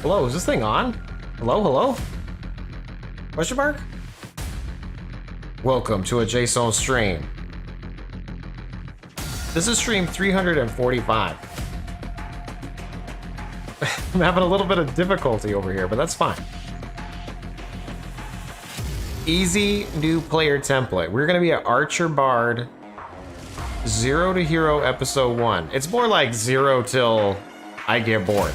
Hello, is this thing on? Hello, hello? Question mark? Welcome to a Jaseowns stream. This is stream 345. I'm having a little bit of difficulty over here, but that's fine. Easy new player template. We're gonna be an Archer Bard, 0 to Hero episode 1. It's more like 0 till I get bored.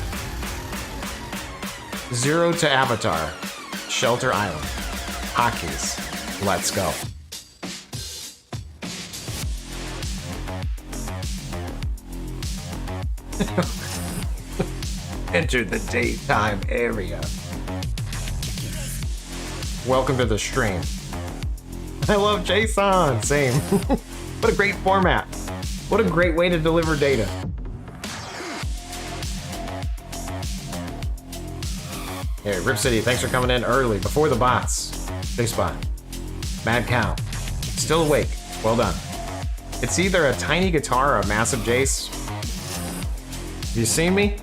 0 to Avatar, Shelter Island, Hotkeys. Let's go. Enter the daytime area. Welcome to the stream. I love Jaseowns. Same. What a great format. What a great way to deliver data. Hey, Rip City, thanks for coming in early, before the bots. Big spot. Mad Cow. Still awake. Well done. It's either a tiny guitar or a massive Jace. Have you seen me?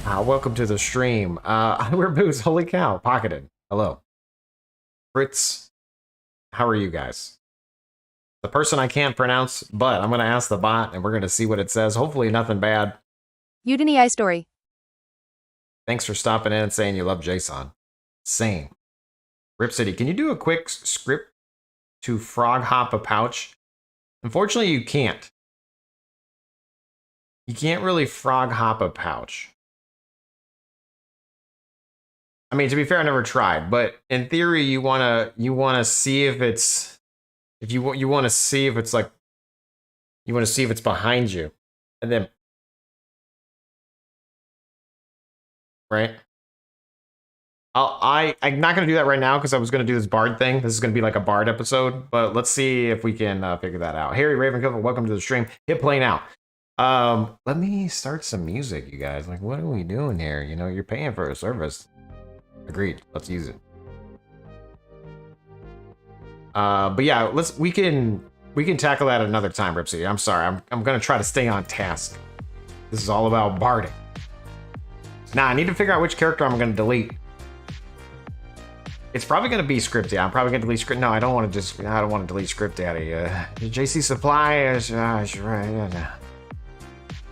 Welcome to the stream. I wear boots. Holy cow. Pocketed. Hello. Fritz. How are you guys? The person I can't pronounce, but I'm going to ask the bot and we're going to see what it says. Hopefully nothing bad. Udini story. Thanks for stopping in and saying you love Jason. Same. Rip City, can you do a quick script to frog hop a pouch? Unfortunately, you can't. You can't really frog hop a pouch. I mean, to be fair, I never tried, but in theory, you wanna see if it's you want to see if it's like you want to see if it's behind you, and then right. I'm not gonna do that right now because I was gonna do this Bard thing. This is gonna be like a Bard episode, but let's see if we can figure that out. Harry Ravencliff, welcome to the stream. Hit play now. Let me start some music, you guys. Like, what are we doing here? You know, you're paying for a service. Agreed. Let's use it. But yeah, we can tackle that another time, Ripsy. I'm sorry. I'm gonna try to stay on task. This is all about barding. Nah, I need to figure out which character I'm gonna delete. It's probably gonna be Script Daddy. I'm probably gonna delete Script. No, I don't want to delete Script Daddy. JC Supply is right.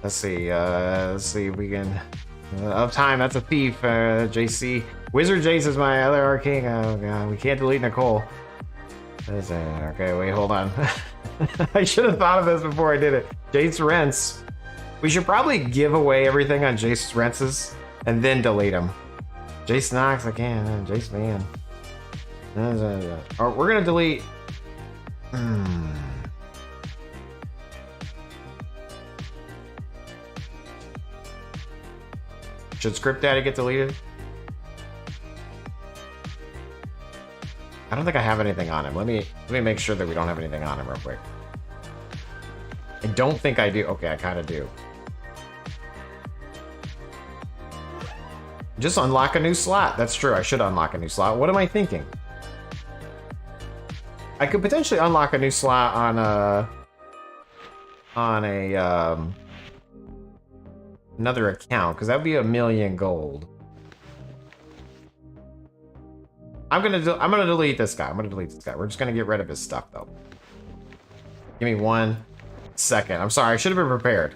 Let's see if we can. Uptime, that's a thief. JC Wizard Jace is my other arcane. Oh god, we can't delete Nicole. Okay, wait, hold on. I should have thought of this before I did it. Jace Rents. We should probably give away everything on Jace Rents' and then delete them. Jace Knox, I can't. Jace Man. We're gonna delete. Should Script Daddy get deleted? I don't think I have anything on him. Let me make sure that we don't have anything on him real quick. I don't think I do. Okay, I kind of do. Just unlock a new slot. That's true. I should unlock a new slot. What am I thinking? I could potentially unlock a new slot on another account, because that would be 1,000,000 gold. I'm gonna delete this guy. We're just gonna get rid of his stuff though. Give me 1 second. I'm sorry, I should have been prepared.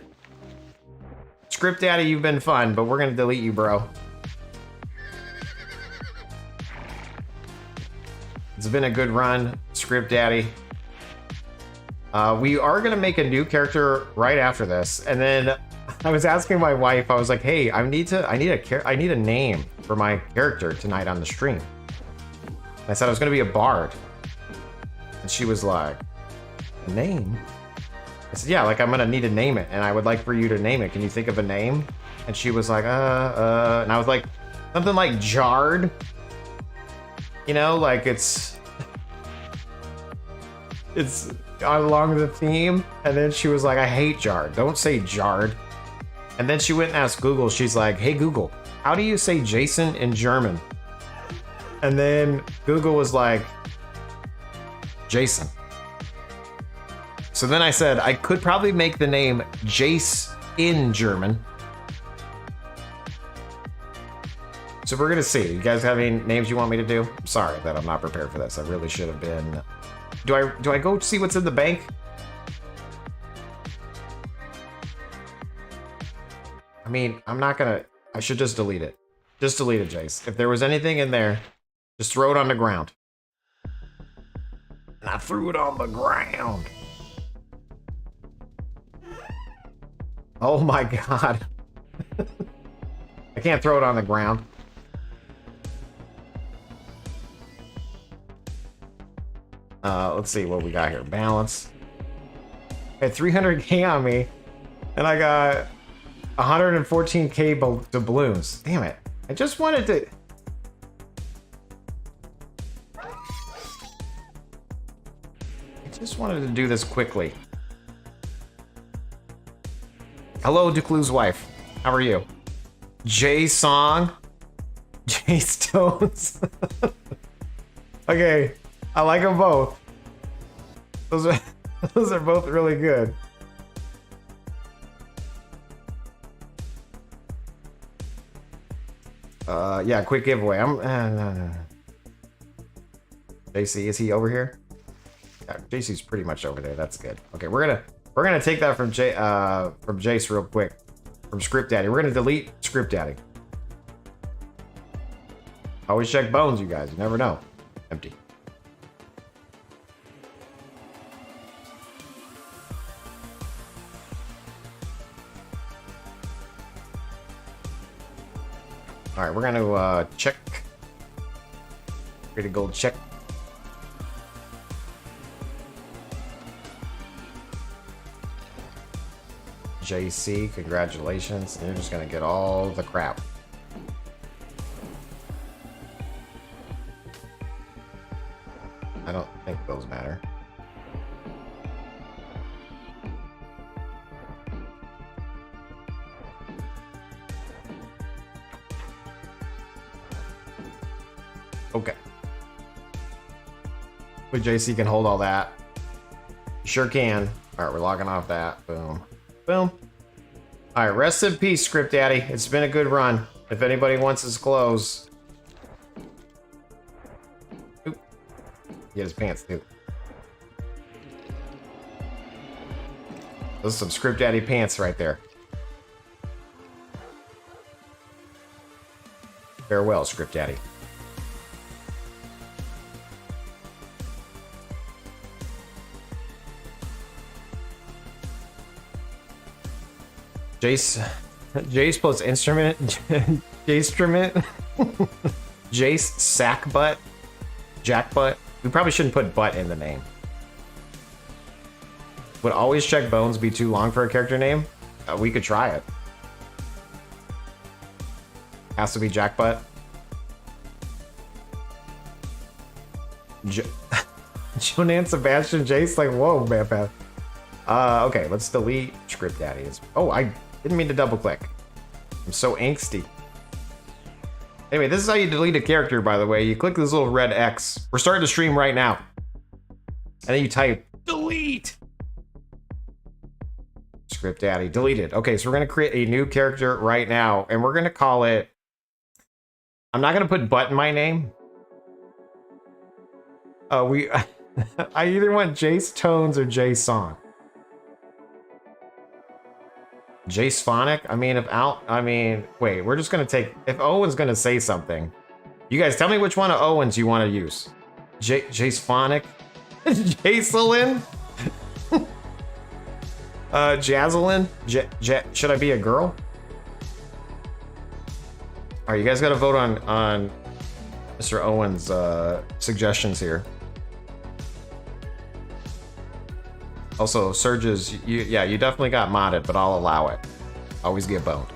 Script Daddy, you've been fun, but we're gonna delete you, bro. It's been a good run, Script Daddy. We are gonna make a new character right after this, and then I was asking my wife. I was like, "Hey, I need a name for my character tonight on the stream." I said I was gonna be a bard, and she was like, "A name?" I said, "Yeah, like I'm gonna need to name it, and I would like for you to name it. Can you think of a name?" And she was like, and I was like, something like Jard. You know, like it's along the theme. And then she was like, "I hate Jard. Don't say Jard." And then she went and asked Google. She's like, "Hey Google, how do you say Jason in German?" And then Google was like, "Jason." So then I said I could probably make the name Jace in German, So we're gonna see. You guys have any names you want me to do? I'm sorry that I'm not prepared for this. I really should have been. Do I go see what's in the bank? I mean, I'm not gonna. I should just delete it. Just delete it, Jace. If there was anything in there, just throw it on the ground. And I threw it on the ground. Oh my god. I can't throw it on the ground. Let's see what we got here. Balance. I had 300k on me, and I got 114k doubloons. Damn it. I just wanted to... Just wanted to do this quickly. Hello, Duclu's wife. How are you? Jay Song? Jay Stones? Okay, I like them both. Those are both really good. Yeah, quick giveaway. No. JC, is he over here? Yeah, JC's pretty much over there. That's good. Okay, we're gonna take that from Jace real quick. From Script Daddy. We're gonna delete Script Daddy. Always check bones, you guys. You never know. Empty. All right, we're gonna check. Create a gold check. JC, congratulations. You're just gonna get all the crap. I don't think those matter. Okay. But JC can hold all that. Sure can. All right, we're logging off that. Boom. Boom. All right, rest in peace, Script Daddy. It's been a good run. If anybody wants his clothes. Oop. Get his pants, too. Those are some Script Daddy pants right there. Farewell, Script Daddy. Jace plus instrument. Jace-trument. Jace sack butt. Jack butt. We probably shouldn't put butt in the name. Would always check bones be too long for a character name? We could try it. Has to be Jack butt. Jonan Sebastian Jace, like, whoa, man. Okay, let's delete Script Daddy. Oh, I didn't mean to double click. I'm so angsty. Anyway, this is how you delete a character, by the way. You click this little red X. We're starting to stream right now. And then you type delete. Script Daddy, deleted. Okay, so we're gonna create a new character right now, and we're gonna call it. I'm not gonna put butt in my name. I either want Jace Tones or Jace Song. Jace Phonic? I mean, wait, we're just gonna take, if Owen's gonna say something, you guys tell me which one of Owen's you want to use. Jace Phonic? Jacelyn? Jaselyn? Should I be a girl? Alright, you guys gotta vote on Mr. Owen's suggestions here. Also, Surge's, you definitely got modded, but I'll allow it. Always get boned.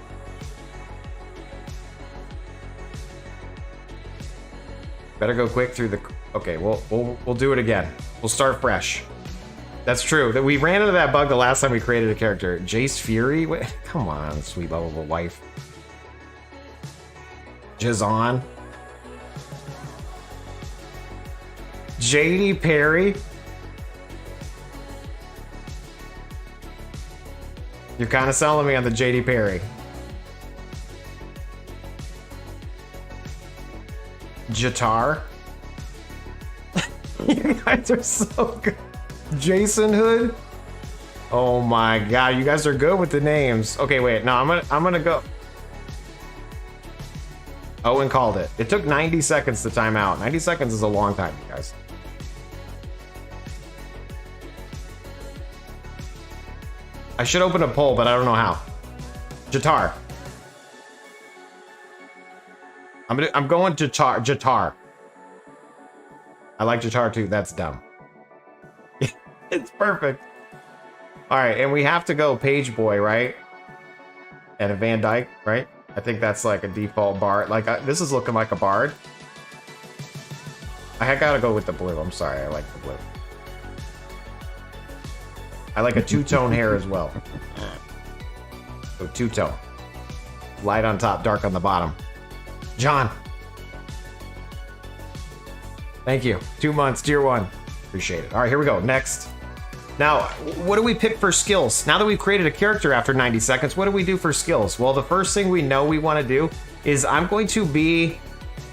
Better go quick through the. Okay, we'll do it again. We'll start fresh. That's true. That we ran into that bug the last time we created a character. Jace Fury. Wait, come on, sweet lovable wife. Jazon. JD Perry. You're kind of selling me on the JD Perry. Jatar. You guys are so good. Jason Hood. Oh my god, you guys are good with the names. Okay, wait. No, I'm gonna go. Owen called it. It took 90 seconds to time out. 90 seconds is a long time, you guys. I should open a poll, but I don't know how. Jatar. I'm going Jatar. I like Jatar too. That's dumb. It's perfect. All right, and we have to go Page Boy, right? And a Van Dyke, right? I think that's like a default bard. Like this is looking like a bard. I gotta go with the blue. I'm sorry, I like the blue. I like a two-tone hair as well. So two-tone. Light on top, dark on the bottom. John. Thank you. 2 months, tier 1. Appreciate it. All right, here we go. Next. Now, what do we pick for skills? Now that we've created a character after 90 seconds, what do we do for skills? Well, the first thing we know we want to do is I'm going to be,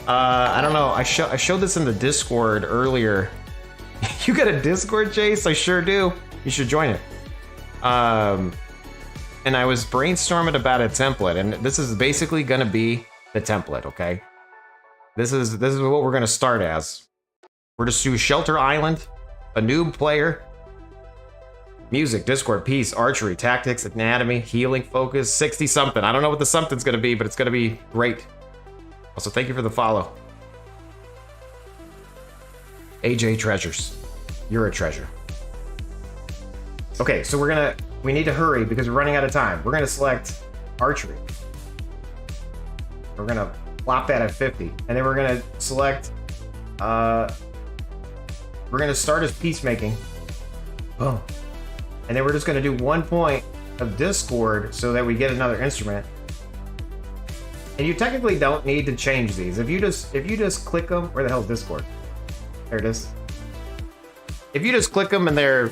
I don't know, I showed this in the Discord earlier. You got a Discord, Jace? I sure do. You should join it. And I was brainstorming about a template, and this is basically going to be the template, okay? This is what we're going to start as. We're just do Shelter Island, a noob player, music, Discord, peace, archery, tactics, anatomy, healing, focus, 60 something. I don't know what the something's going to be, but it's going to be great. Also, thank you for the follow. AJ Treasures. You're a treasure. Okay, so we need to hurry because we're running out of time. We're gonna select archery. We're gonna plop that at 50. And then we're gonna select, we're gonna start as peacemaking. Boom. And then we're just gonna do 1 point of Discord so that we get another instrument. And you technically don't need to change these. If you just click them, where the hell is Discord? There it is. If you just click them and they're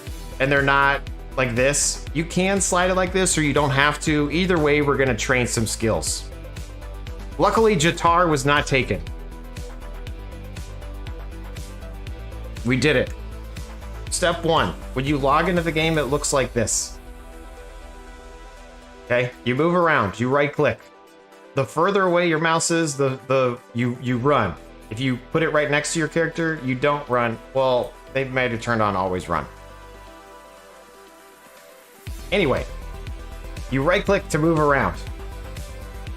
not like this, you can slide it like this or you don't have to. Either way, we're gonna train some skills. Luckily, Jatar was not taken. We did it. Step 1, when you log into the game, it looks like this. Okay, you move around, you right click. The further away your mouse is, you run. If you put it right next to your character, you don't run. Well, they might have turned on always run. Anyway, you right click to move around.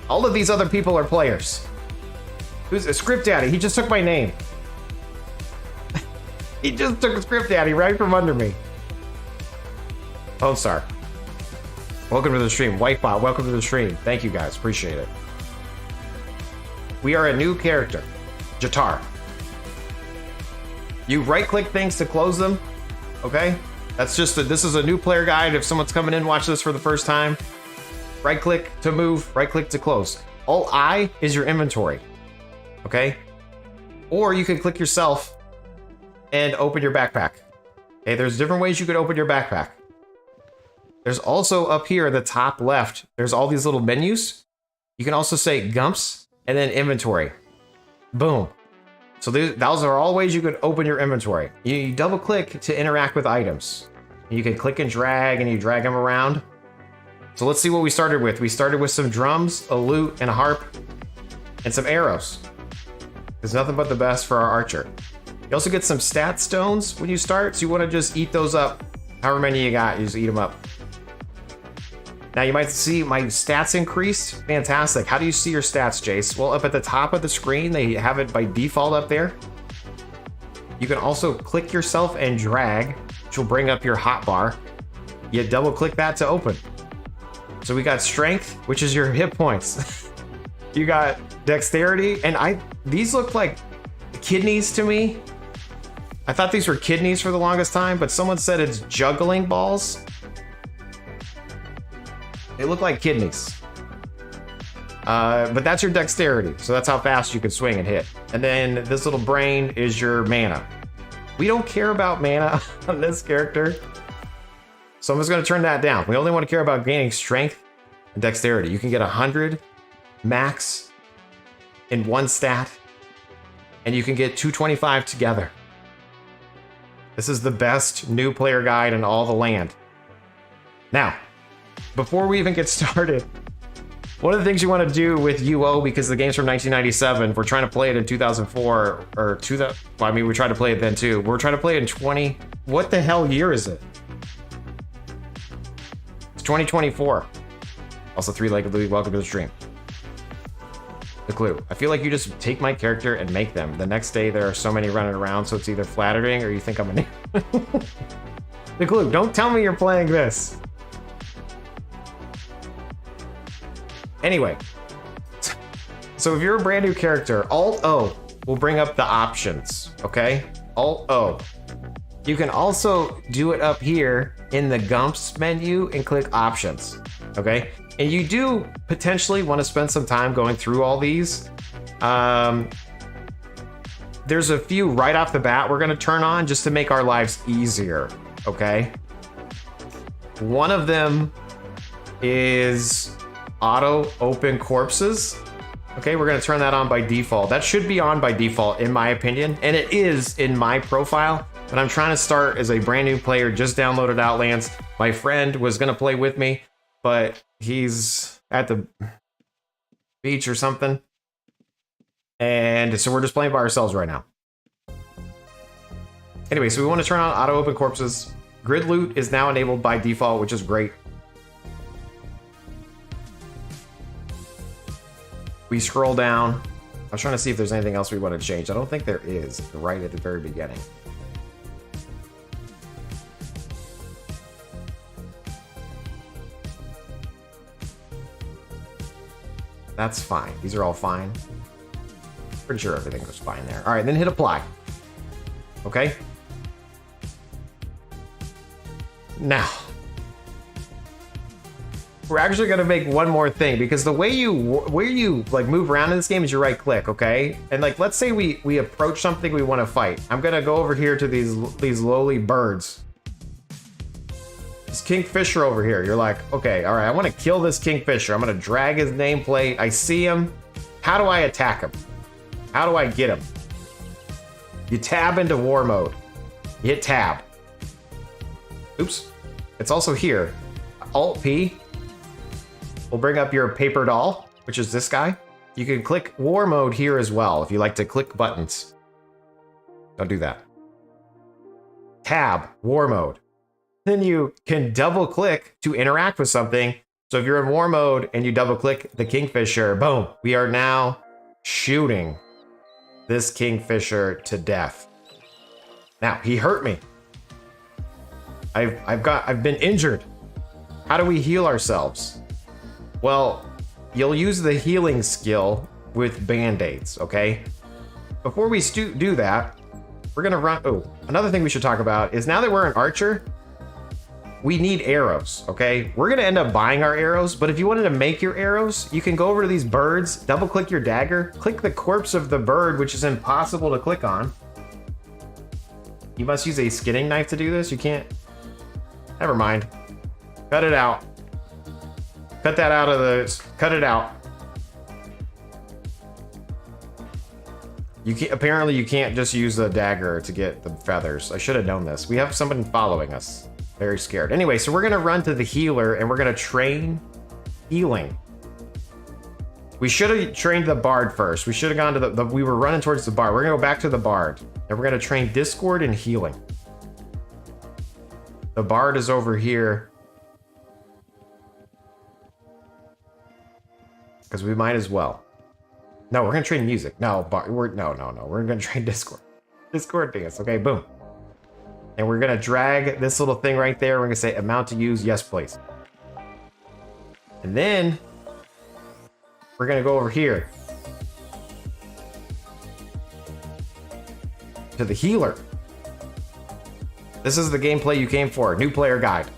All of these other people are players. Who's a Script Daddy? He just took my name. He just took a Script Daddy right from under me. Lone Star. Welcome to the stream. Whitebot, welcome to the stream. Thank you guys, appreciate it. We are a new character, Jatar. You right click things to close them, okay? That's just this is a new player guide. If someone's coming in, watch this for the first time. Right click to move, right click to close. Alt I is your inventory, okay? Or you can click yourself and open your backpack. Okay, there's different ways you could open your backpack. There's also up here at the top left, there's all these little menus. You can also say Gumps and then inventory. Boom. So those are all ways you could open your inventory. You double click to interact with items. You can click and you drag them around. So let's see what we started with. We started with some drums, a lute, and a harp, and some arrows. There's nothing but the best for our archer. You also get some stat stones when you start, so you want to just eat those up. However many you got, you just eat them up. Now you might see my stats increased. Fantastic. How do you see your stats, Jace? Well, up at the top of the screen, they have it by default up there. You can also click yourself and drag, which will bring up your hotbar. You double click that to open. So we got strength, which is your hit points. You got dexterity, and these look like kidneys to me. I thought these were kidneys for the longest time, but someone said it's juggling balls. They look like kidneys. But that's your dexterity, so that's how fast you can swing and hit. And then this little brain is your mana. We don't care about mana on this character, so I'm just going to turn that down. We only want to care about gaining strength and dexterity. You can get 100 max in one stat. and you can get 225 together. This is the best new player guide in all the land. Now, before we even get started, one of the things you want to do with UO, because the game's from 1997, we're trying to play it in 2004, or well, I mean, we tried to play it then too. We're trying to play it in 20, what the hell year is it? It's 2024. Also, 3-legged Louie, welcome to the stream. The clue. I feel like you just take my character and make them. The next day there are so many running around, so it's either flattering or you think I'm a The clue. Don't tell me you're playing this. Anyway. So if you're a brand new character, Alt-O will bring up the options, okay? Alt-O. You can also do it up here in the Gumps menu and click options, okay? And you do potentially want to spend some time going through all these. There's a few right off the bat we're going to turn on just to make our lives easier, okay? One of them is auto open corpses. Okay, we're going to turn that on by default. That should be on by default, in my opinion. And it is in my profile. But I'm trying to start as a brand new player, just downloaded Outlands. My friend was going to play with me, but he's at the beach or something. And so we're just playing by ourselves right now. Anyway, so we want to turn on auto open corpses. Grid loot is now enabled by default, which is great. We scroll down. I was trying to see if there's anything else we want to change. I don't think there is, right at the very beginning. That's fine. These are all fine. Pretty sure everything was fine there. All right, then hit apply. Okay. Now, we're actually going to make one more thing, because the way you like move around in this game is you right click, okay? And like, let's say we approach something we want to fight. I'm going to go over here to these lowly birds. This kingfisher over here. You're like, okay, all right, I want to kill this kingfisher. I'm going to drag his nameplate. I see him. How do I attack him? How do I get him? You tab into war mode. You hit tab. Oops. It's also here. Alt-P will bring up your paper doll, which is this guy. You can click war mode here as well if you like to click buttons. Don't do that. Tab, war mode. Then you can double click to interact with something. So if you're in war mode and you double click the kingfisher, boom, we are now shooting this kingfisher to death. Now, he hurt me. I've been injured. How do we heal ourselves? Well, you'll use the healing skill with band-aids, okay? Before we do that, we're gonna run. Oh, another thing we should talk about is now that we're an archer, we need arrows, okay? We're gonna end up buying our arrows, but if you wanted to make your arrows, you can go over to these birds, double click your dagger, click the corpse of the bird, which is impossible to click on. You must use a skinning knife to do this. You can't. Never mind. Cut it out. Cut that out of the. Cut it out. You can't. Apparently, you can't just use the dagger to get the feathers. I should have known this. We have someone following us. Very scared. Anyway, so we're gonna run to the healer and we're gonna train healing. We should have trained the bard first. We should have gone to we were running towards the bard. We're gonna go back to the bard and we're gonna train discord and healing. The bard is over here. Because we might as well. No, we're gonna train music. No, bard. No. We're gonna train discord. Discord dance. Okay, boom. And we're gonna drag this little thing right there. We're gonna say amount to use, yes please. And then we're gonna go over here to the healer. This is the gameplay you came for, new player guide.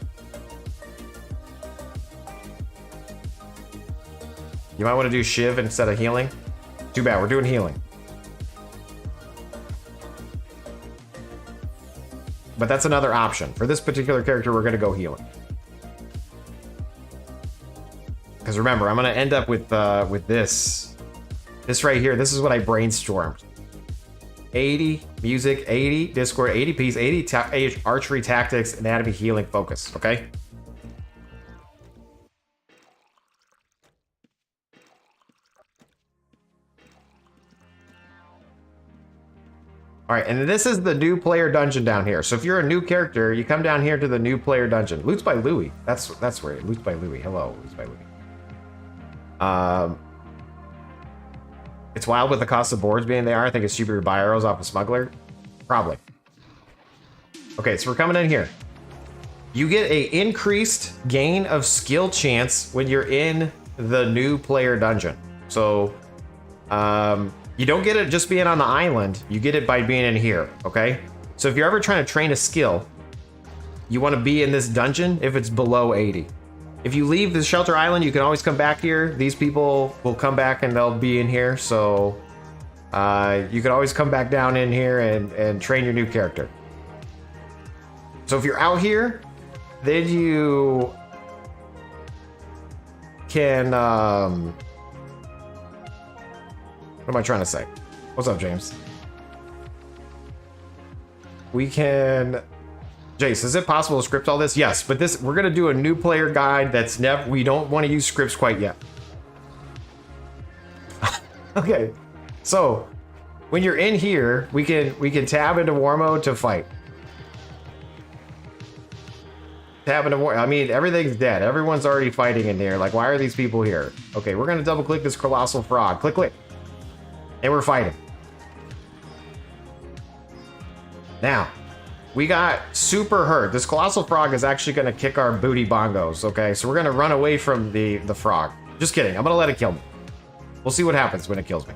You might want to do Shiv instead of healing. Too bad, we're doing healing. But that's another option. For this particular character, we're going to go healing. Because remember, I'm going to end up with this. This right here. This is what I brainstormed. 80 music, 80 Discord, 80 peace, 80 archery tactics, anatomy, healing, focus. Okay. All right, and this is the new player dungeon down here. So if you're a new character, you come down here to the new player dungeon. Loots by Louie. That's where. Loots by Louie. Hello, Loots by Louie. It's wild with the cost of boards being there. I think it's cheaper to buy arrows off a smuggler. Probably. Okay, so we're coming in here. You get a increased gain of skill chance when you're in the new player dungeon. So, you don't get it just being on the island. You get it by being in here, okay? So if you're ever trying to train a skill, you want to be in this dungeon if it's below 80. If you leave the shelter island, you can always come back here. These people will come back and they'll be in here. So you can always come back down in here and train your new character. So if you're out here, then you can... what am I trying to say? What's up, James? We can... Jace, is it possible to script all this? Yes, but we're gonna do a new player guide that's never... We don't want to use scripts quite yet. Okay, so when you're in here, we can tab into war mode to fight. Tab into war... I mean, everything's dead. Everyone's already fighting in here. Like, why are these people here? Okay, we're gonna double click this colossal frog. Click, click. And we're fighting. Now, we got super hurt. This colossal frog is actually going to kick our booty bongos, okay? So we're going to run away from the frog. Just kidding. I'm going to let it kill me. We'll see what happens when it kills me.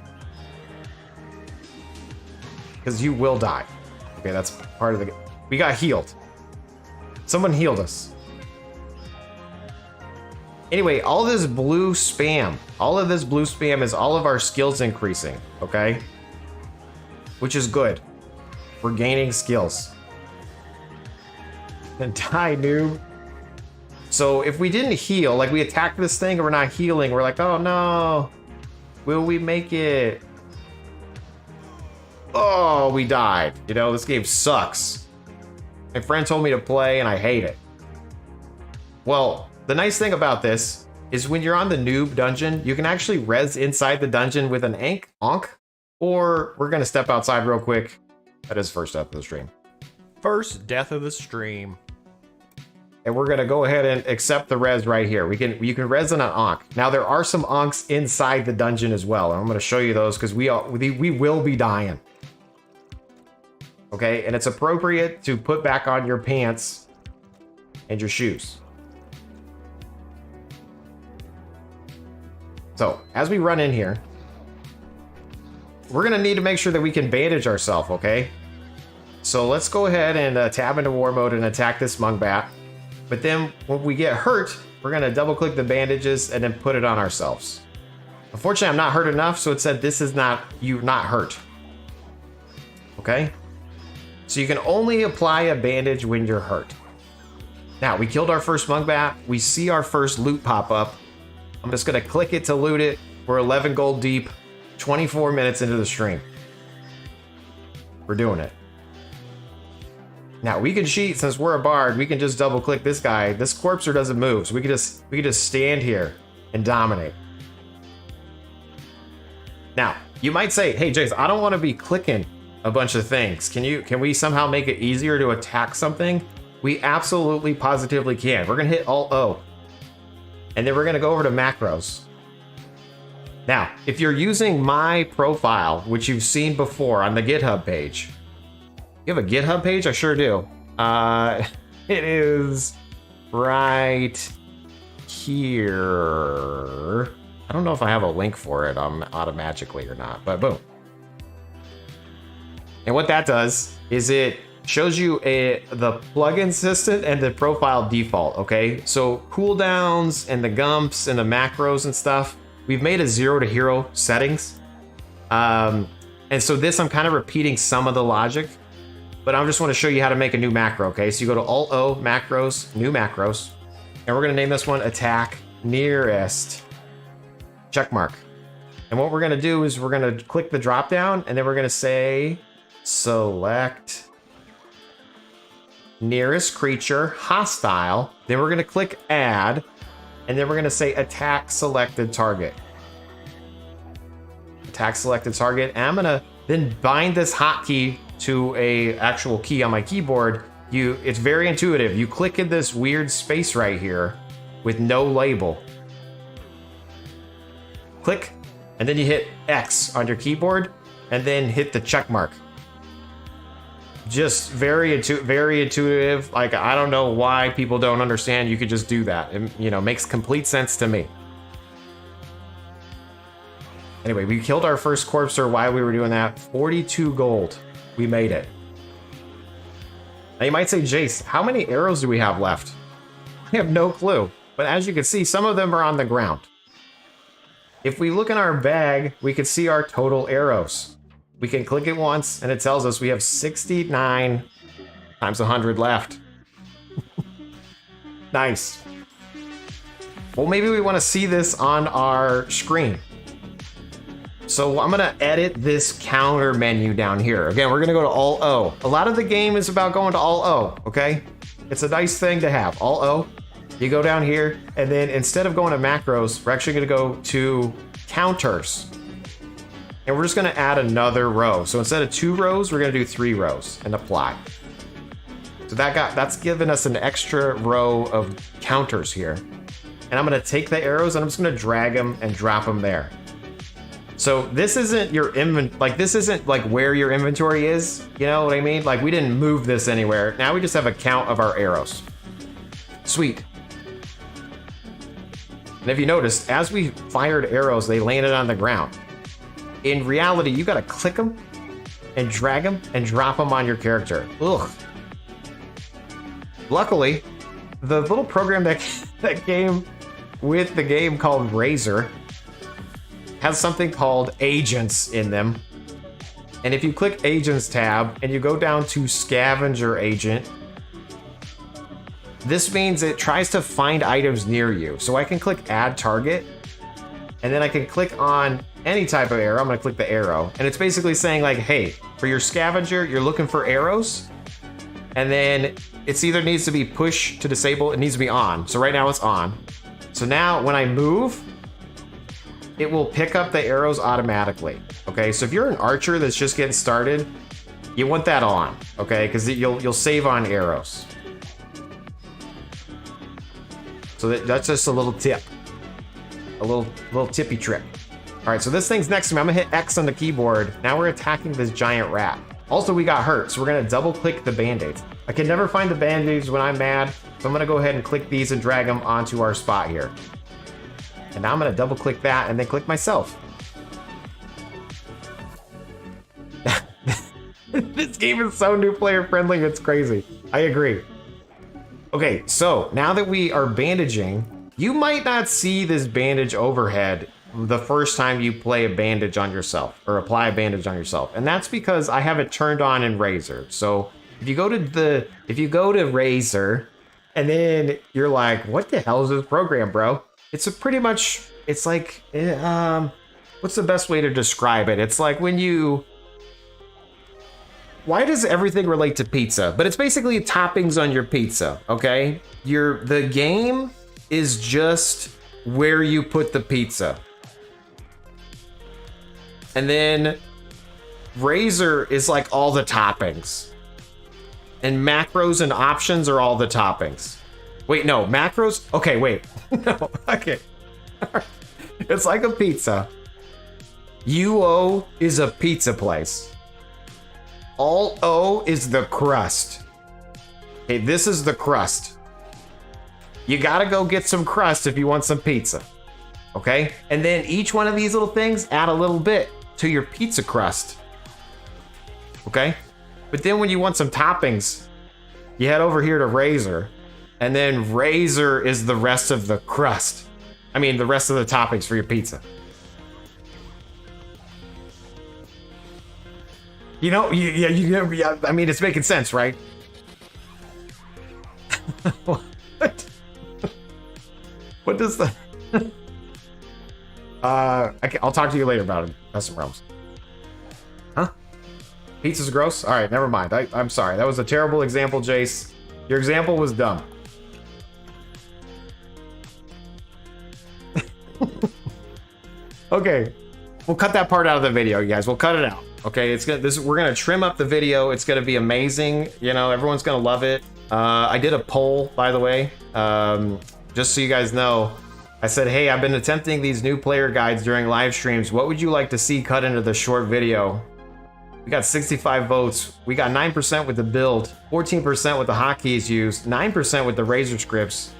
Because you will die. Okay, that's part of the... We got healed. Someone healed us. Anyway, all this blue spam. All of this blue spam is all of our skills increasing, okay? Which is good. We're gaining skills. And die, noob. So if we didn't heal, like we attack this thing and we're not healing, we're like, oh no. Will we make it? Oh, we died. You know, this game sucks. My friend told me to play and I hate it. Well, the nice thing about this is when you're on the noob dungeon, you can actually res inside the dungeon with an onk, or we're going to step outside real quick. That is first death of the stream. First death of the stream. And we're going to go ahead and accept the res right here. You can res in an onk. Now there are some onks inside the dungeon as well. And I'm going to show you those because we will be dying. Okay, and it's appropriate to put back on your pants and your shoes. So as we run in here, we're going to need to make sure that we can bandage ourselves, okay? So let's go ahead and tab into war mode and attack this mungbat. But then when we get hurt, we're going to double click the bandages and then put it on ourselves. Unfortunately, I'm not hurt enough, so it said this is not hurt. Okay? So you can only apply a bandage when you're hurt. Now, we killed our first mungbat. We see our first loot pop up. I'm just going to click it to loot it. We're 11 gold deep, 24 minutes into the stream. We're doing it. Now we can cheat since we're a bard. We can just double click this guy. This corpser doesn't move, so we can just stand here and dominate. Now you might say, "Hey, Jace, I don't want to be clicking a bunch of things. Can we somehow make it easier to attack something?" We absolutely positively can. We're gonna hit Alt O, and then we're gonna go over to macros. Now, if you're using my profile, which you've seen before on the GitHub page. You have a GitHub page? I sure do. It is right here. I don't know if I have a link for it automatically or not, but boom. And what that does is it shows you the plugin assistant and the profile default, okay? So cooldowns and the gumps and the macros and stuff, we've made a 0 to hero settings. And so this, I'm kind of repeating some of the logic. But I just want to show you how to make a new macro, okay? So you go to Alt-O, macros, new macros, and we're going to name this one attack nearest check mark. And what we're going to do is we're going to click the drop down, and then we're going to say select nearest creature, hostile. Then we're going to click add, and then we're going to say attack selected target. Attack selected target. And I'm going to then bind this hotkey to a actual key on my keyboard. It's very intuitive. You click in this weird space right here with no label. Click, and then you hit X on your keyboard, and then hit the check mark. Just very intuitive. Like, I don't know why people don't understand. You could just do that. It, makes complete sense to me. Anyway, we killed our first corpser while we were doing that. 42 gold. We made it. Now you might say, Jace, how many arrows do we have left? I have no clue. But as you can see, some of them are on the ground. If we look in our bag, we can see our total arrows. We can click it once, and it tells us we have 69 times 100 left. Nice. Well, maybe we want to see this on our screen. So I'm going to edit this counter menu down here. Again, we're going to go to Alt-O. A lot of the game is about going to Alt-O, okay? It's a nice thing to have. Alt-O. You go down here, and then instead of going to macros, we're actually going to go to counters. And we're just going to add another row. So instead of 2 rows, we're going to do 3 rows and apply. So that's given us an extra row of counters here. And I'm going to take the arrows and I'm just going to drag them and drop them there. So this isn't your this isn't like where your inventory is. You know what I mean? Like, we didn't move this anywhere. Now we just have a count of our arrows. Sweet. And if you noticed, as we fired arrows, they landed on the ground. In reality, you gotta click them and drag them and drop them on your character. Ugh. Luckily, the little program that came with the game called Razor has something called agents in them. And if you click Agents tab and you go down to Scavenger Agent, this means it tries to find items near you. So I can click Add Target, and then I can click on any type of arrow. I'm gonna click the arrow, and it's basically saying like, hey, for your scavenger, you're looking for arrows, and then it's either needs to be push to disable, it needs to be on. So right now it's on. So now when I move, it will pick up the arrows automatically. Okay, so if you're an archer that's just getting started, you want that on, okay? Because you'll save on arrows. So that's just a little tip, a little tippy trick. All right, so this thing's next to me. I'm gonna hit X on the keyboard. Now we're attacking this giant rat. Also, we got hurt, so we're gonna double click the band-aids. I can never find the band-aids when I'm mad, so I'm gonna go ahead and click these and drag them onto our spot here. And now I'm gonna double click that and then click myself. This game is so new player friendly, it's crazy. I agree. Okay, so now that we are bandaging, you might not see this bandage overhead the first time you play a bandage on yourself or apply a bandage on yourself. And that's because I have it turned on in Razor. So if you go to Razor and then you're like, what the hell is this program, bro? It's it's like, what's the best way to describe it? It's like when why does everything relate to pizza? But it's basically toppings on your pizza, okay? The game is just where you put the pizza. And then Razor is like all the toppings. And macros and options are all the toppings. Wait, no, macros? Okay, wait. No, okay. It's like a pizza. UO is a pizza place. Alt-O is the crust. Okay, this is the crust. You gotta go get some crust if you want some pizza. Okay? And then each one of these little things add a little bit to your pizza crust. Okay? But then when you want some toppings, you head over here to Razor. And then Razor is the rest of the crust. I mean, the rest of the toppings for your pizza. You know, yeah, I mean, it's making sense, right? What? What does the... I'll talk to you later about it. That's some realms. Huh? Pizza's gross? All right, never mind. I'm sorry. That was a terrible example, Jace. Your example was dumb. Okay, we'll cut that part out of the video, you guys. We'll cut it out. Okay, we're gonna trim up the video. It's gonna be amazing. You know, everyone's gonna love it. I did a poll, by the way, just so you guys know. I said, hey, I've been attempting these new player guides during live streams. What would you like to see cut into the short video? We got 65 votes. We got 9% with the build, 14% with the hotkeys used, 9% with the razor scripts,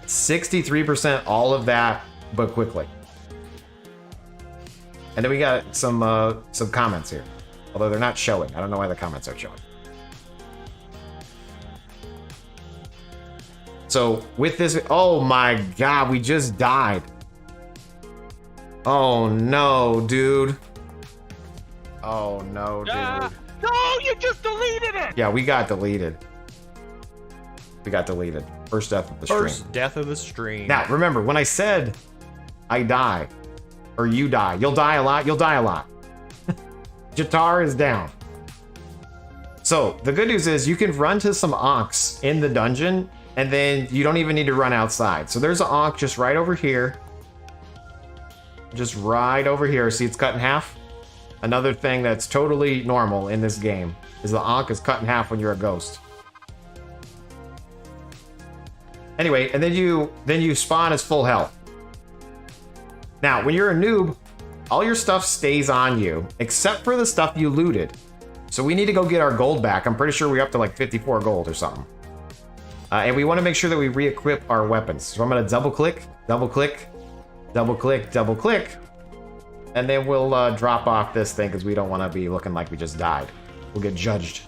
63% all of that, but quickly. And then we got some comments here, although they're not showing. I don't know why the comments aren't showing. So with this, oh my God, we just died. Oh no, dude. Oh no, dude. No, you just deleted it. Yeah, we got deleted. We got deleted. First death of the stream. First death of the stream. Now, remember, when I said I die, or you die, you'll die a lot, you'll die a lot. Jatar is down. So, the good news is you can run to some onks in the dungeon, and then you don't even need to run outside. So there's an onk just right over here. Just right over here. See, it's cut in half? Another thing that's totally normal in this game is the onk is cut in half when you're a ghost. Anyway, and then you spawn as full health. Now, when you're a noob, all your stuff stays on you, except for the stuff you looted. So we need to go get our gold back. I'm pretty sure we're up to like 54 gold or something. And we want to make sure that we re-equip our weapons. So I'm going to double click, double click, double click, double click. And then we'll drop off this thing because we don't want to be looking like we just died. We'll get judged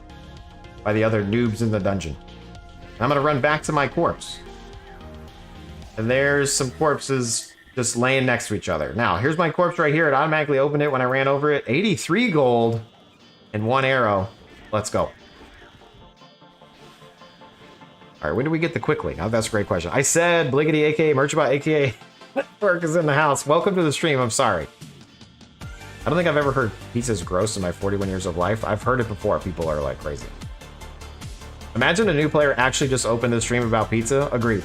by the other noobs in the dungeon. I'm going to run back to my corpse. And there's some corpses just laying next to each other. Now, here's my corpse right here. It automatically opened it when I ran over it. 83 gold and 1 arrow. Let's go. All right, when do we get the quickly? Oh, that's a great question. I said Bliggity, aka Merchabot, aka Work is in the house. Welcome to the stream. I'm sorry. I don't think I've ever heard pizza's gross in my 41 years of life. I've heard it before. People are like crazy. Imagine a new player actually just opened the stream about pizza. Agreed.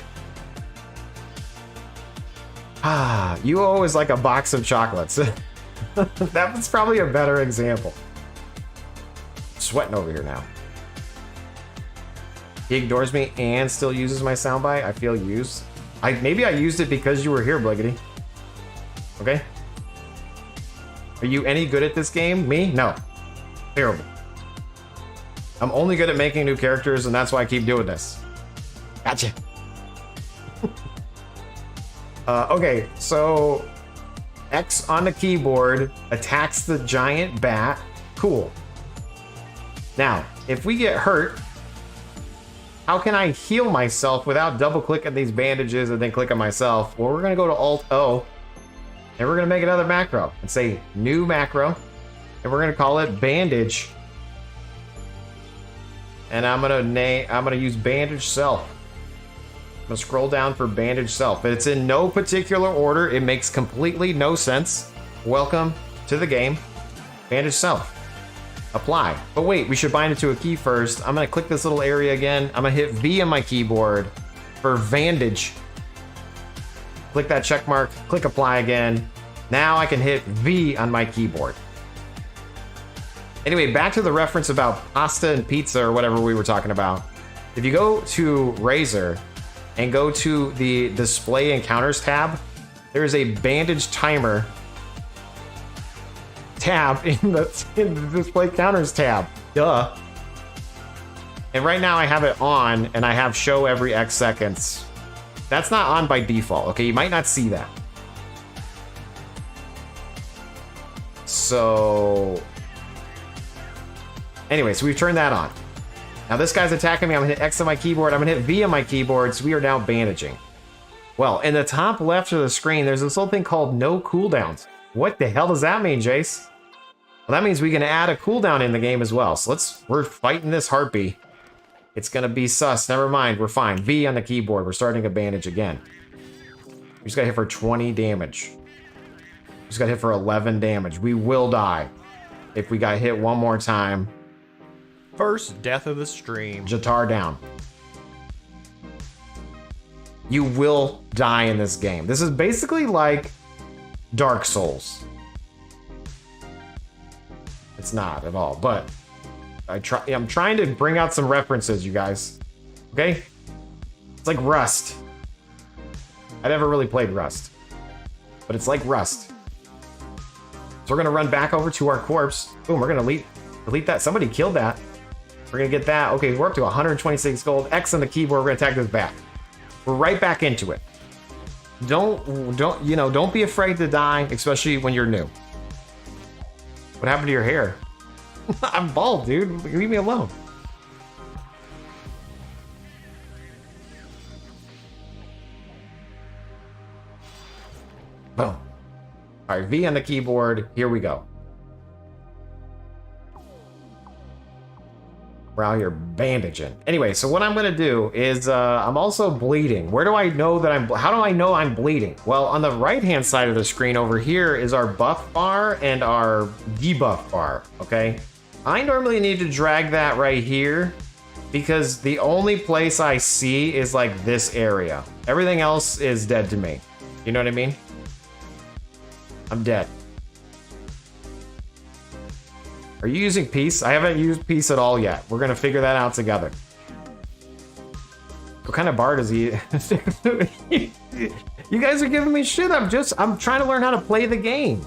Ah, you always like a box of chocolates. That was probably a better example. Sweating over here now. He ignores me and still uses my soundbite. I feel used. Maybe I used it because you were here, Bliggity. Okay. Are you any good at this game? Me? No. Terrible. I'm only good at making new characters, and that's why I keep doing this. Gotcha. Okay, so X on the keyboard attacks the giant bat. Cool. Now, if we get hurt, how can I heal myself without double clicking these bandages and then clicking myself? Well, we're gonna go to Alt O, and we're gonna make another macro and say new macro, and we're gonna call it bandage. And I'm gonna use bandage self. I'm gonna scroll down for bandage self. It's in no particular order. It makes completely no sense. Welcome to the game. Bandage self. Apply. But wait, we should bind it to a key first. I'm gonna click this little area again. I'm gonna hit V on my keyboard for bandage. Click that check mark, click apply again. Now I can hit V on my keyboard. Anyway, back to the reference about pasta and pizza or whatever we were talking about. If you go to Razor and go to the display encounters tab, there is a bandage timer tab in the display counters tab. Duh. And right now I have it on and I have show every X seconds. That's not on by default, okay? You might not see that. So anyway, so we've turned that on. Now this guy's attacking me. I'm gonna hit X on my keyboard. I'm gonna hit V on my keyboard. So we are now bandaging. Well, in the top left of the screen, there's this little thing called no cooldowns. What the hell does that mean, Jace? Well, that means we can add a cooldown in the game as well. So we're fighting this harpy. It's gonna be sus. Never mind, we're fine. V on the keyboard. We're starting a bandage again. We just got hit for 20 damage. We just got hit for 11 damage. We will die if we got hit one more time First death of the stream. Jatar down. You will die in this game. This is basically like Dark Souls. It's not at all, but I'm trying to bring out some references, you guys. Okay? It's like Rust. I never really played Rust, but it's like Rust. So we're gonna run back over to our corpse. Boom, we're gonna delete that. Somebody killed that. We're gonna get that. Okay, we're up to 126 gold. X on the keyboard, we're gonna attack this back. We're right back into it. Don't be afraid to die, especially when you're new. What happened to your hair? I'm bald, dude. Leave me alone. Boom. All right, V on the keyboard. Here we go. We're out here bandaging. Anyway, so what I'm gonna do is I'm also bleeding. Where do I know that how do I know I'm bleeding? Well, on the right-hand side of the screen over here is our buff bar and our debuff bar, okay? I normally need to drag that right here because the only place I see is like this area. Everything else is dead to me. You know what I mean? I'm dead. Are you using peace? I haven't used peace at all yet. We're gonna figure that out together. What kind of bar does he? You guys are giving me shit. I'm trying to learn how to play the game.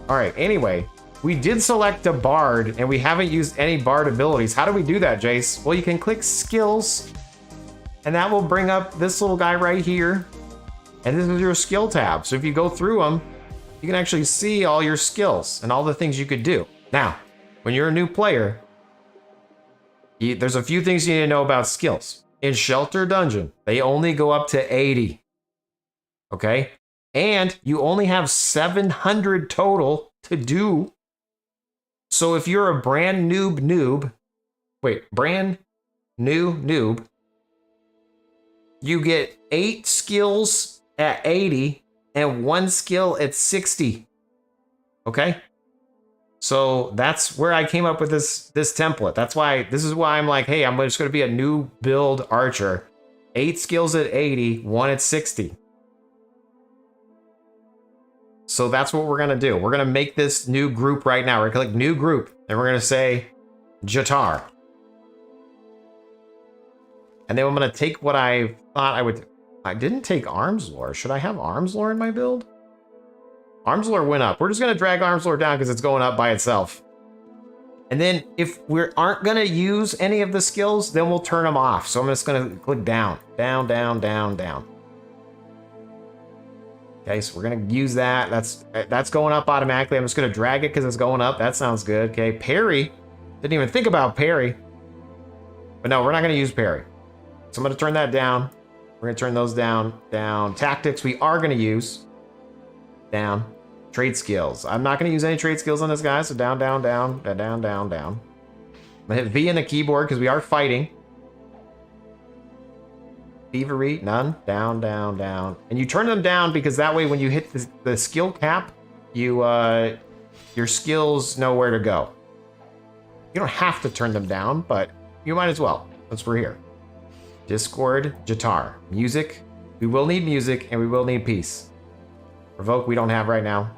All right, anyway, we did select a bard and we haven't used any bard abilities. How do we do that, Jace? Well, you can click skills and that will bring up this little guy right here. And this is your skill tab. So if you go through them, you can actually see all your skills and all the things you could do. Now, when you're a new player, there's a few things you need to know about skills. In Shelter Dungeon, they only go up to 80. Okay? And you only have 700 total to do. So if you're a brand new noob, you get 8 skills at 80 and 1 skill at 60. Okay? So that's where I came up with this template. This is why I'm like, hey, I'm just going to be a new build archer. 8 skills at 80, 1 at 60. So that's what we're going to do. We're going to make this new group right now. We're going to click new group and we're going to say Jatar. And then I'm going to take what I thought I would. I didn't take Arms Lore. Should I have Arms Lore in my build? Arms Lore went up. We're just going to drag Arms Lore down because it's going up by itself. And then if we aren't going to use any of the skills, then we'll turn them off. So I'm just going to click down, down, down, down, down. Okay, so we're going to use that. That's going up automatically. I'm just going to drag it because it's going up. That sounds good. Okay, parry. Didn't even think about parry. But no, we're not going to use parry. So I'm going to turn that down. We're going to turn those down. Down. Tactics we are going to use. Down. Trade skills. I'm not going to use any trade skills on this guy. So down, down, down, down, down, down. I'm going to hit V in the keyboard because we are fighting. Thievery. None. Down, down, down. And you turn them down because that way when you hit the skill cap, your skills know where to go. You don't have to turn them down, but you might as well. Since we're here. Discord, Jatar. Music. We will need music and we will need peace. Provoke we don't have right now.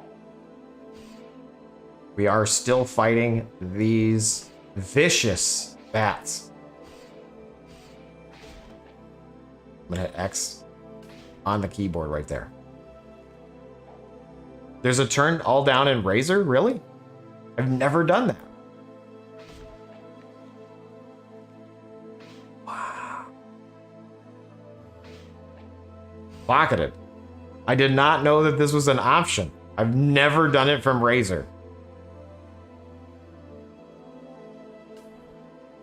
We are still fighting these vicious bats. I'm gonna hit X on the keyboard right there. There's a turn all down in Razor? Really? I've never done that. Pocketed. I did not know that this was an option. I've never done it from Razor.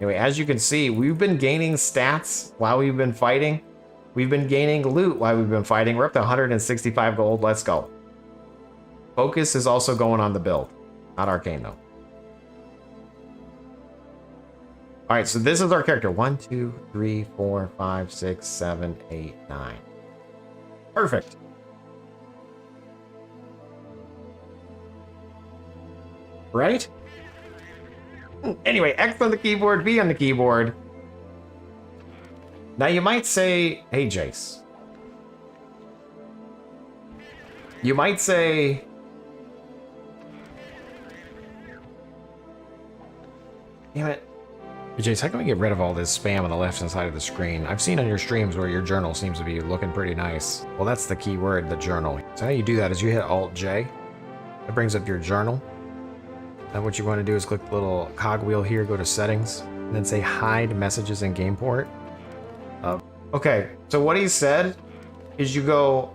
Anyway, as you can see, we've been gaining stats while we've been fighting. We've been gaining loot while we've been fighting. We're up to 165 gold. Let's go. Focus is also going on the build. Not arcane, though. All right, so this is our character. 1, 2, 3, 4, 5, 6, 7, 8, 9. Perfect. Right? Anyway, X on the keyboard, B on the keyboard. Now you might say, hey, Jace. You might say... Damn it. Hey, Jace, how can we get rid of all this spam on the left-hand side of the screen? I've seen on your streams where your journal seems to be looking pretty nice. Well, that's the key word, the journal. So how you do that is you hit Alt-J. That brings up your journal. And what you want to do is click the little cogwheel here, go to Settings, and then say Hide Messages in Game Port. Okay, so what he said is you go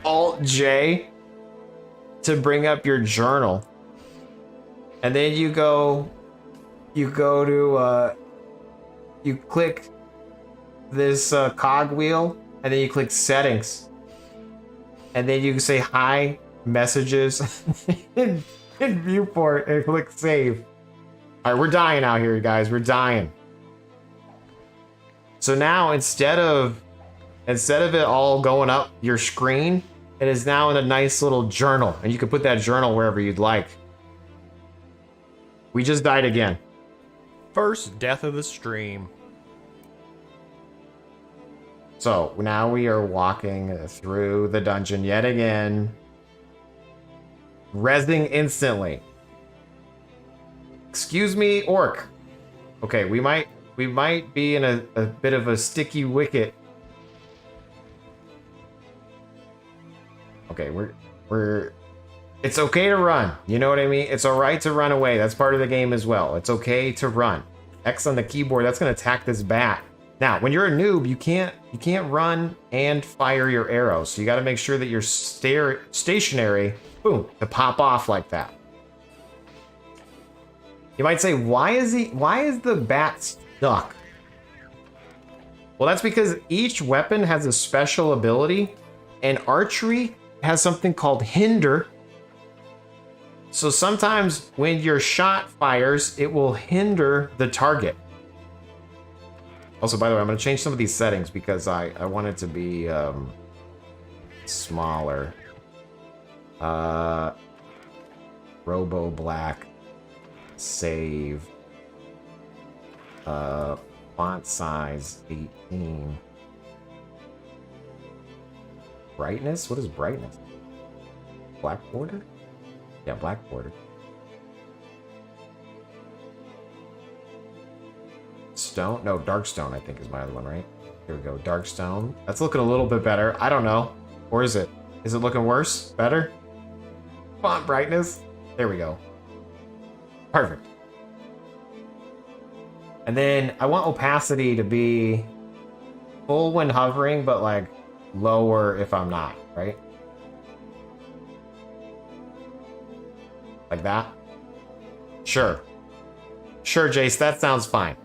Alt-J to bring up your journal. And then you go to, you click this cogwheel, and then you click Settings. And then you say Hide Messages in Viewport and click Save. All right, we're dying out here, guys. We're dying. So now instead of it all going up your screen, it is now in a nice little journal, and you can put that journal wherever you'd like. We just died again. First death of the stream. So now we are walking through the dungeon yet again. Rezzing instantly. Excuse me, orc. Okay, we might be in a bit of a sticky wicket. Okay, we're it's okay to run. You know what I mean? It's alright to run away. That's part of the game as well. It's okay to run. X on the keyboard, that's gonna attack this bat. Now, when you're a noob, you can't run and fire your arrows. So you gotta make sure that you're stationary, boom, to pop off like that. You might say, why is the bat stuck? Well, that's because each weapon has a special ability, and archery has something called hinder. So sometimes when your shot fires, it will hinder the target. Also, by the way, I'm going to change some of these settings because I want it to be smaller. Robo black. Save. Font size 18. Brightness? What is brightness? Black border? Yeah, black border. Stone? No, dark stone, I think is my other one, right? Here we go, dark stone. That's looking a little bit better. I don't know. Or is it? Is it looking worse? Better? Font brightness? There we go. Perfect. And then I want opacity to be full when hovering, but like lower if I'm not, right? Like that? Sure. Sure, Jace, that sounds fine.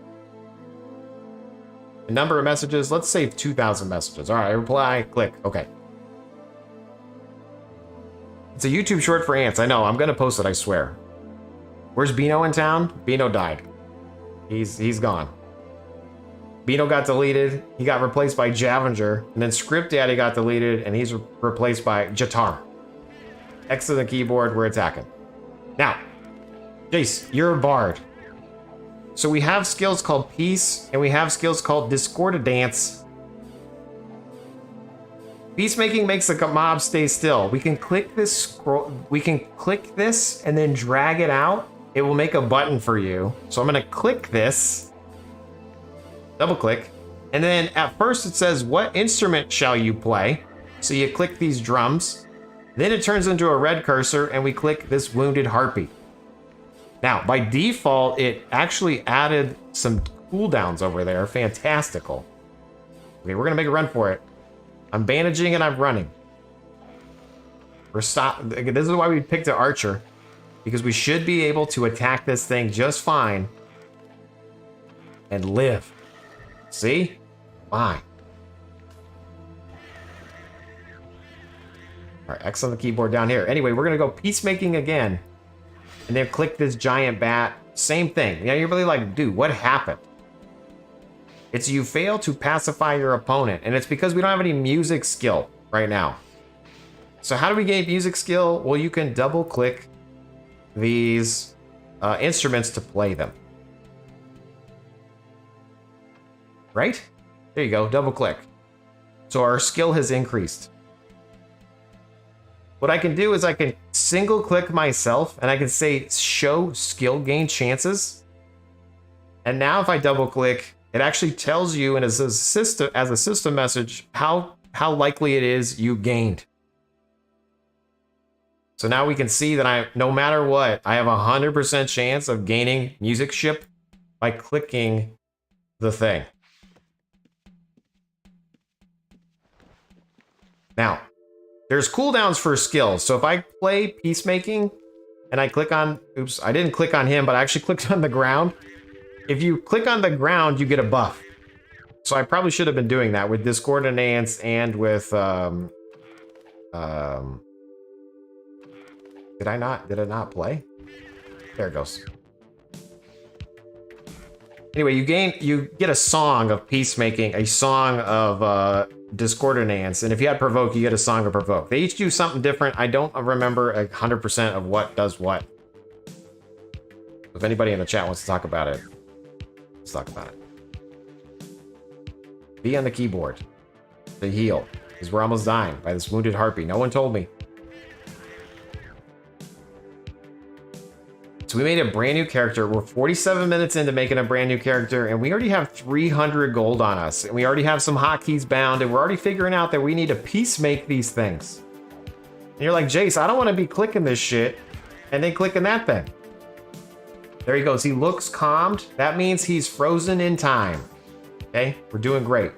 The number of messages, let's say 2,000 messages. All right, reply, click, okay. It's a YouTube short for ants. I know, I'm gonna post it, I swear. Where's Beano in town? Beano died. He's gone. Beano got deleted. He got replaced by Javenger. And then Script Daddy got deleted, and he's replaced by Jatar. X to the keyboard, we're attacking. Now, Jace, you're a bard. So we have skills called Peace, and we have skills called Discordance. Peacemaking makes the mob stay still. We can click this scroll. We can click this and then drag it out. It will make a button for you. So I'm gonna click this, double click, and then at first it says, what instrument shall you play? So you click these drums, then it turns into a red cursor and we click this wounded heartbeat. Now, by default, it actually added some cooldowns over there. Fantastical. Okay, we're gonna make a run for it. I'm bandaging and I'm running. This is why we picked an archer, because we should be able to attack this thing just fine and live. See? Fine. All right, X on the keyboard down here. Anyway, we're gonna go peacemaking again, and then click this giant bat. Same thing. You know, you're really like, dude, what happened? It's you fail to pacify your opponent, and it's because we don't have any music skill right now. So how do we gain music skill? Well, you can double click these instruments to play them. Right? There you go, double click. So our skill has increased. What I can do is I can single click myself and I can say show skill gain chances. And now if I double click, it actually tells you and as a system message how likely it is you gained. So now we can see that no matter what, I have 100% chance of gaining music ship by clicking the thing. Now, there's cooldowns for skills. So if I play peacemaking and I click on, oops, I didn't click on him, but I actually clicked on the ground. If you click on the ground, you get a buff. So I probably should have been doing that with discordance and with, did it not play? There it goes. Anyway, you get a song of peacemaking, a song of discordance, and if you had provoke, you get a song of provoke. They each do something different. I don't remember 100% of what does what. If anybody in the chat wants to talk about it, let's talk about it. B on the keyboard. The heal. Because we're almost dying by this wounded harpy. No one told me. So we made a brand new character. We're 47 minutes into making a brand new character, and we already have 300 gold on us. And we already have some hotkeys bound, and we're already figuring out that we need to peacemake these things. And you're like, Jace, I don't want to be clicking this shit and then clicking that thing. There he goes. He looks calmed. That means he's frozen in time. Okay, we're doing great.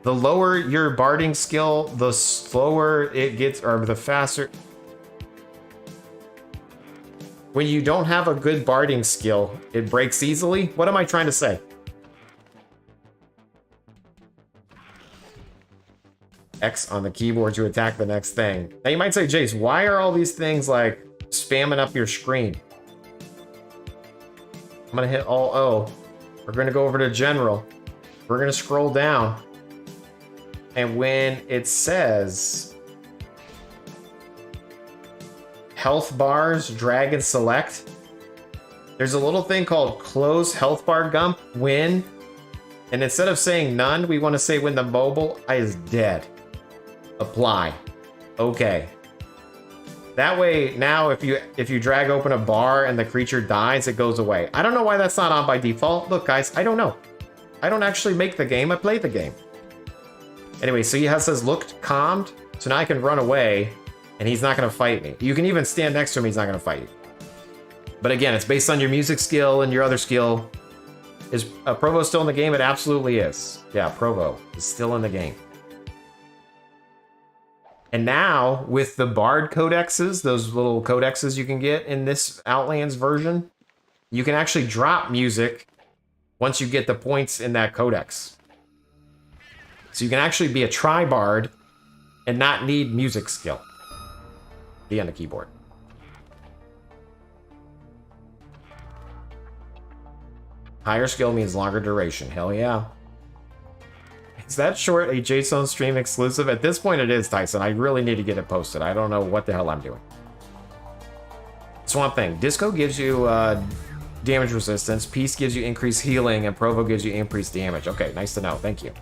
The lower your barding skill, the slower it gets, or the faster. When you don't have a good barding skill, it breaks easily. What am I trying to say? X on the keyboard to attack the next thing. Now you might say, Jace, why are all these things like spamming up your screen? I'm gonna hit Alt O. We're gonna go over to General. We're gonna scroll down. And when it says health bars, drag and select, there's a little thing called close health bar gump when, and instead of saying none, we want to say when the mobile is dead. Apply. Okay. That way, now if you drag open a bar and the creature dies, it goes away. I don't know why that's not on by default. Look, guys, I don't know. I don't actually make the game. I play the game. Anyway, so he says looked calmed. So now I can run away and he's not going to fight me. You can even stand next to him. He's not going to fight you. But again, it's based on your music skill and your other skill. Is Provo still in the game? It absolutely is. Yeah, Provo is still in the game. And now, with the Bard codexes, those little codexes you can get in this Outlands version, you can actually drop music once you get the points in that codex. So you can actually be a tri-bard and not need music skill. D on the keyboard. Higher skill means longer duration. Hell yeah. Is that short a Jaseowns stream exclusive? At this point it is, Tyson. I really need to get it posted. I don't know what the hell I'm doing. Swamp Thing. Disco gives you damage resistance. Peace gives you increased healing. And Provo gives you increased damage. Okay, nice to know. Thank you.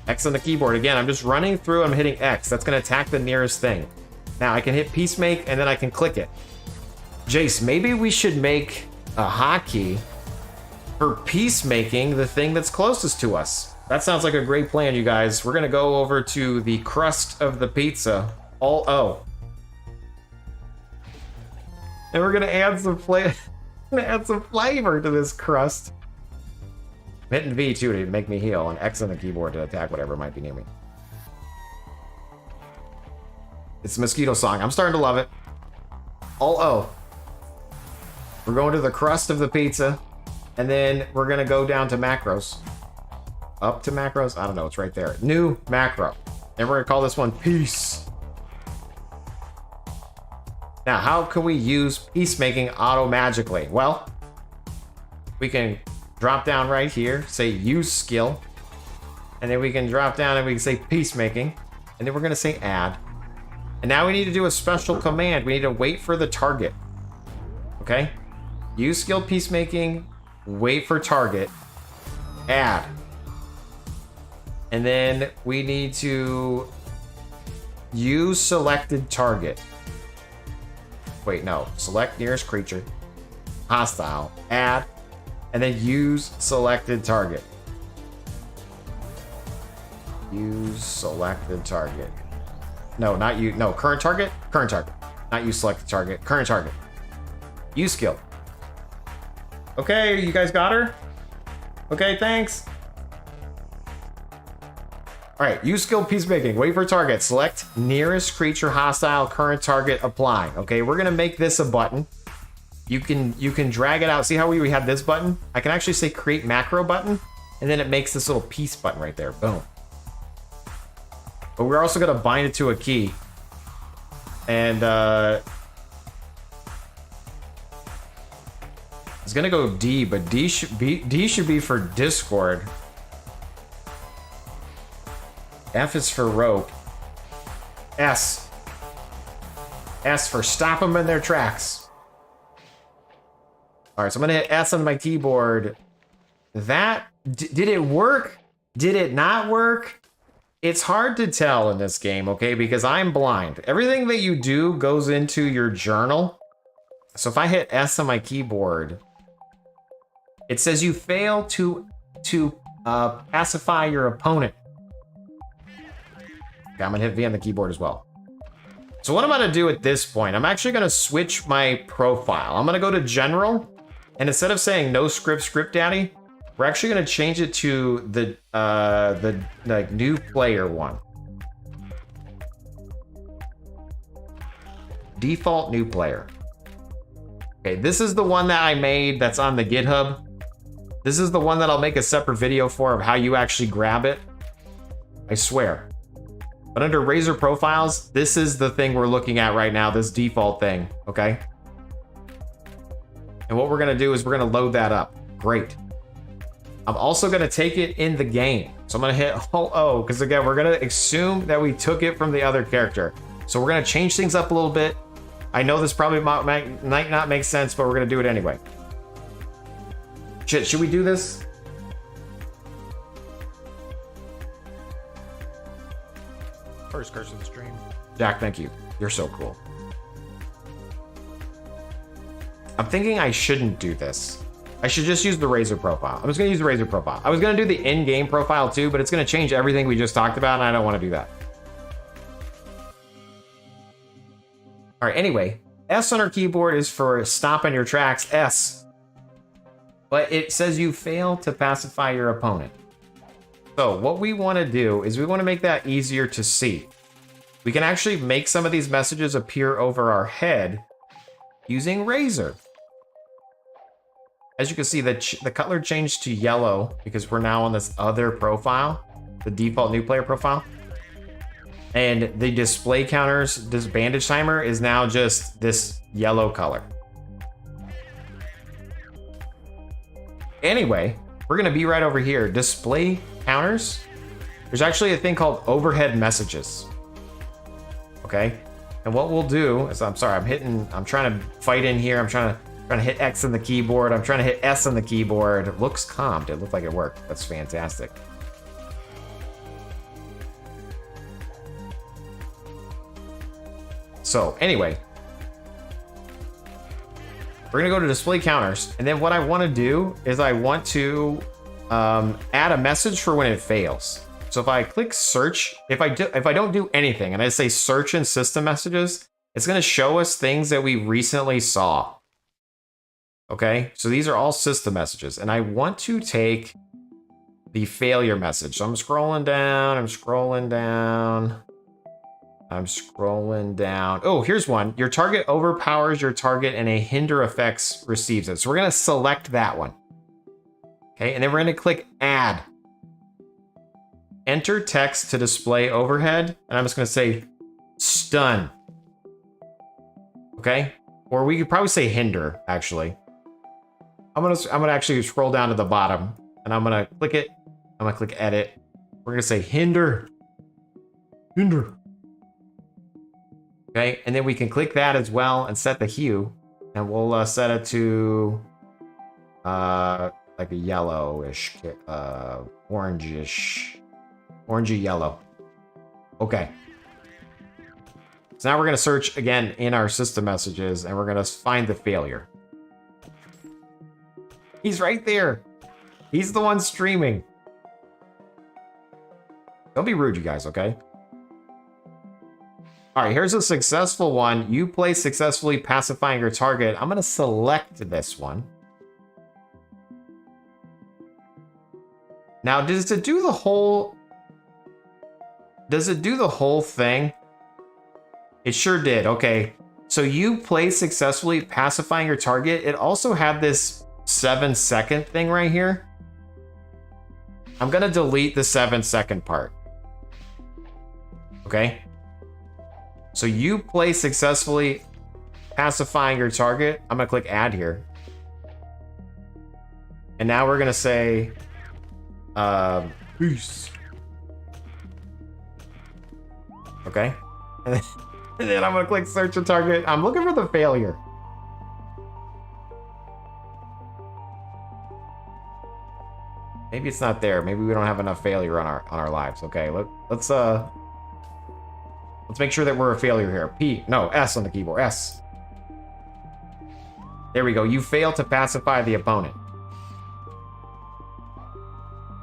X on the keyboard. Again, I'm just running through. I'm hitting X. That's going to attack the nearest thing. Now I can hit Peacemake and then I can click it. Jace, maybe we should make a hotkey for peacemaking the thing that's closest to us. That sounds like a great plan, you guys. We're gonna go over to the crust of the pizza, Alt O, and we're gonna add some flavor to this crust. I'm hitting V too to make me heal, and X on the keyboard to attack whatever might be near me. It's a mosquito song. I'm starting to love it. Alt O. We're going to the crust of the pizza, and then we're gonna go down to macros. Up to macros? I don't know, it's right there. New macro. And we're gonna call this one Peace. Now, how can we use peacemaking auto-magically? Well, we can drop down right here, say use skill, and then we can drop down and we can say peacemaking, and then we're gonna say add. And now we need to do a special command. We need to wait for the target. Okay? Use skill peacemaking, wait for target, add. And then we need to use selected target. Wait, no. Select nearest creature, hostile, add, and then use selected target. Use selected target. No, not you. No, current target. Current target. Not use selected target. Current target. Use skill. Okay, you guys got her? Okay, thanks. All right, use skill peacemaking. Wait for target. Select nearest creature, hostile, current target, apply. Okay, we're gonna make this a button. You can drag it out. See how we had this button? I can actually say create macro button, and then it makes this little peace button right there. Boom. But we're also gonna bind it to a key. And it's gonna go D, but D should be for Discord. F is for rope. S for stop them in their tracks. All right, so I'm gonna hit S on my keyboard. That did it work? Did it not work? It's hard to tell in this game, okay? Because I'm blind. Everything that you do goes into your journal. So if I hit S on my keyboard, it says you fail to pacify your opponent. Okay, I'm gonna hit V on the keyboard as well. So what I'm gonna do at this point, I'm actually gonna switch my profile. I'm gonna go to general, and instead of saying no script daddy, we're actually gonna change it to the like new player one. Default new player. Okay, this is the one that I made that's on the GitHub. This is the one that I'll make a separate video for of how you actually grab it. I swear. But under Razor profiles, this is the thing we're looking at right now, this default thing, okay? And what we're gonna do is we're gonna load that up. Great. I'm also gonna take it in the game. So I'm gonna hit Alt O, because again, we're gonna assume that we took it from the other character. So we're gonna change things up a little bit. I know this probably might not make sense, but we're gonna do it anyway. Shit, should we do this? First curse of the stream. Jack, thank you. You're so cool. I'm thinking I shouldn't do this. I should just use the Razor profile. I'm just gonna use the Razor profile. I was gonna do the in-game profile too, but it's gonna change everything we just talked about, and I don't wanna do that. All right, anyway, S on our keyboard is for stop in your tracks, S. But it says you fail to pacify your opponent. So what we wanna do is we wanna make that easier to see. We can actually make some of these messages appear over our head using Razor. As you can see, the color changed to yellow because we're now on this other profile, the default new player profile. And the display counters, this bandage timer is now just this yellow color. Anyway, we're gonna be right over here. Display counters. There's actually a thing called overhead messages. Okay? And what we'll do is, I'm sorry, I'm trying to fight in here. I'm trying to hit X on the keyboard. I'm trying to hit S on the keyboard. It looks calmed. It looked like it worked. That's fantastic. So anyway, we're gonna go to display counters, and then what I want to do is I want to add a message for when it fails. So if I click search, if I don't do anything and I say search in system messages, it's gonna show us things that we recently saw. Okay, so these are all system messages, and I want to take the failure message. So I'm scrolling down, I'm scrolling down. Oh, here's one. Your target overpowers your target and a hinder effects receives it. So we're gonna select that one. Okay, and then we're gonna click add. Enter text to display overhead, and I'm just gonna say stun. Okay, or we could probably say hinder, actually. I'm gonna actually scroll down to the bottom, and I'm gonna click it. I'm gonna click edit. We're gonna say hinder. Okay, and then we can click that as well and set the hue. And we'll set it to like a yellowish, orangish, orangey yellow. Okay. So now we're gonna search again in our system messages, and we're gonna find the failure. He's right there. He's the one streaming. Don't be rude, you guys, okay? All right, here's a successful one. You play successfully pacifying your target. I'm gonna select this one. Now, does it do the whole thing? It sure did. Okay. So you play successfully pacifying your target. It also had this 7-second thing right here. I'm going to delete the 7-second part. Okay. So you play successfully pacifying your target. I'm going to click add here. And now we're going to say, peace. Okay. And then I'm gonna click search a target. I'm looking for the failure. Maybe it's not there. Maybe we don't have enough failure on our lives. Okay, let's make sure that we're a failure here. S on the keyboard. S. There we go. You failed to pacify the opponent.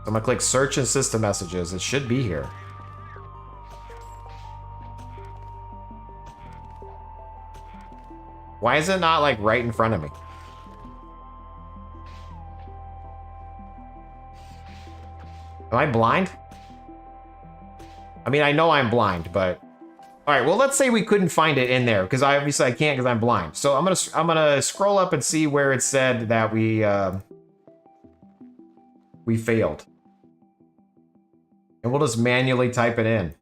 So I'm gonna click search in system messages. It should be here. Why is it not like right in front of me? Am I blind? I mean, I know I'm blind, but all right. Well, let's say we couldn't find it in there because obviously I can't because I'm blind. So I'm gonna scroll up and see where it said that we failed, and we'll just manually type it in.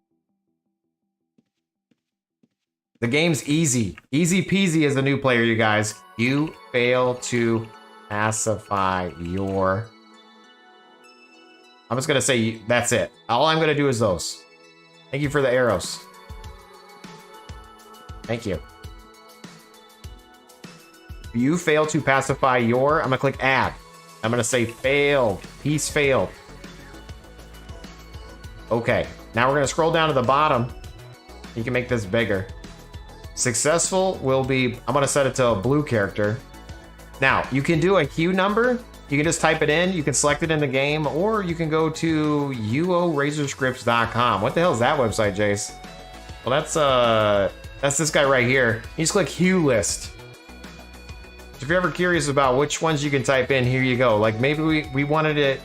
The game's easy. Easy peasy as a new player, you guys. You fail to pacify your... I'm just going to say that's it. All I'm going to do is those. Thank you for the arrows. Thank you. You fail to pacify your... I'm going to click add. I'm going to say failed. Peace failed. Okay. Now we're going to scroll down to the bottom. You can make this bigger. Successful will be, I'm gonna set it to a blue character. Now, you can do a queue number. You can just type it in, you can select it in the game, or you can go to uorazorscripts.com. What the hell is that website, Jace? Well, that's this guy right here. You just click queue list. If you're ever curious about which ones you can type in, here you go. Like maybe we wanted it,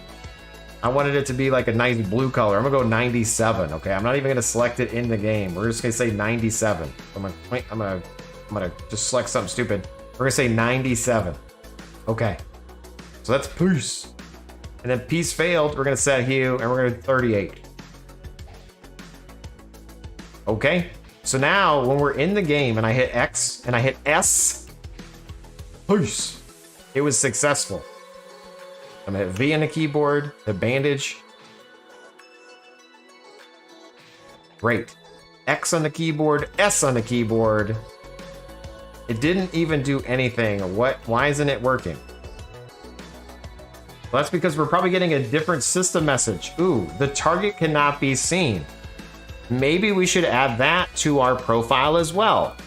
I wanted it to be like a nice blue color. I'm gonna go 97. Okay, I'm not even gonna select it in the game. We're just gonna say 97. I'm gonna just select something stupid. We're gonna say 97. Okay, so that's peace. And then peace failed. We're gonna set hue, and we're gonna do 38. Okay, so now when we're in the game and I hit X and I hit S, peace. It was successful. I'm gonna hit V on the keyboard, the bandage. Great. X on the keyboard, S on the keyboard. It didn't even do anything. Why isn't it working? Well, that's because we're probably getting a different system message. Ooh, the target cannot be seen. Maybe we should add that to our profile as well.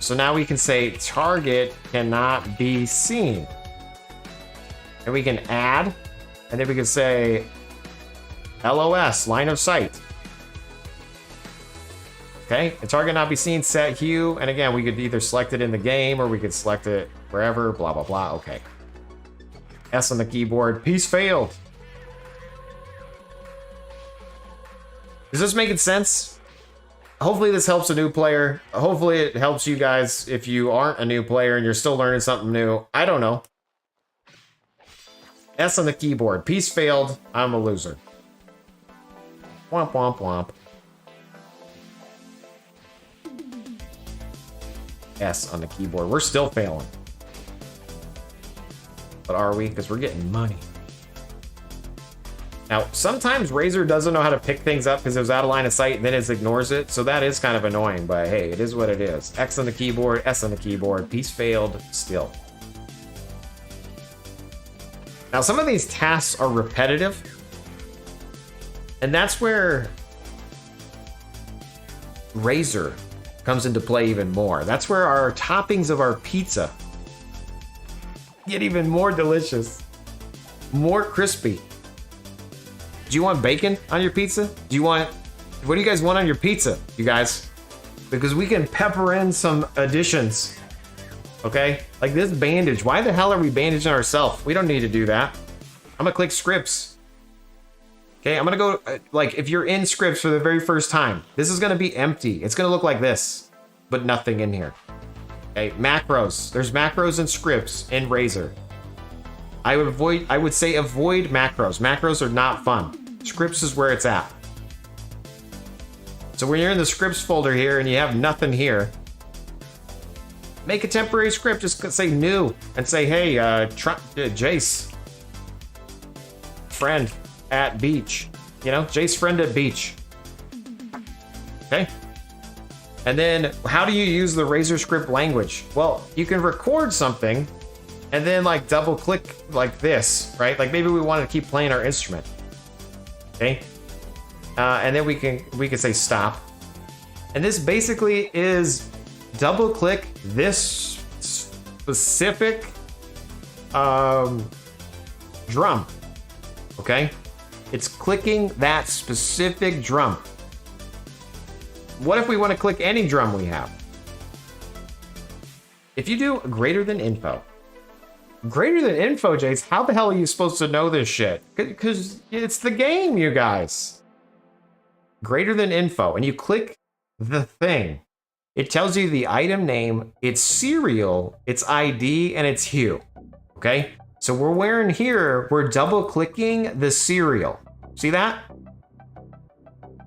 So now we can say target cannot be seen. And we can add, and then we can say LOS, line of sight. Okay, the target not be seen, set hue, and again, we could either select it in the game or we could select it wherever, blah, blah, blah. Okay. S on the keyboard, peace failed. Is this making sense? Hopefully this helps a new player. Hopefully it helps you guys if you aren't a new player and you're still learning something new. I don't know. S on the keyboard. Peace failed. I'm a loser. Womp, womp, womp. S on the keyboard. We're still failing. But are we? Because we're getting money. Now, sometimes Razer doesn't know how to pick things up because it was out of line of sight and then it ignores it. So that is kind of annoying, but hey, it is what it is. X on the keyboard, S on the keyboard, piece failed, still. Now, some of these tasks are repetitive. And that's where Razer comes into play even more. That's where our toppings of our pizza get even more delicious, more crispy. Do you want bacon on your pizza? What do you guys want on your pizza, you guys? Because we can pepper in some additions, okay? Like this bandage. Why the hell are we bandaging ourselves? We don't need to do that. I'm gonna click scripts. Okay, I'm gonna go, like, if you're in scripts for the very first time, this is gonna be empty. It's gonna look like this, but nothing in here. Okay, macros. There's macros and scripts in Razer. I would say avoid macros. Macros are not fun. Scripts is where it's at. So when you're in the scripts folder here and you have nothing here, make a temporary script. Just say new and say, hey, Jace, friend at beach. You know, Jace friend at beach. Okay. And then how do you use the Razer script language? Well, you can record something and then like double click like this, right? Like maybe we want to keep playing our instrument. Okay. And then we can say stop. And this basically is double click this specific drum. Okay. It's clicking that specific drum. What if we want to click any drum we have? If you do greater than info, Jace, how the hell are you supposed to know this shit? Because it's the game, you guys. Greater than info, and you click the thing. It tells you the item name, its serial, its ID, and its hue. Okay? So we're double clicking the serial. See that?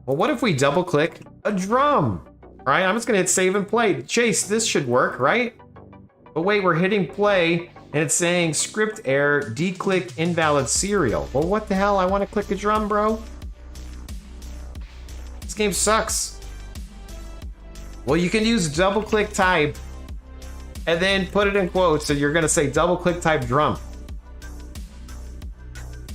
Well, what if we double click a drum? All right, I'm just gonna hit save and play. Chase, this should work, right? But wait, we're hitting play and it's saying script error, declick invalid serial. Well, what the hell? I want to click a drum, bro. This game sucks. Well, you can use double click type and then put it in quotes. So you're gonna say double click type drum.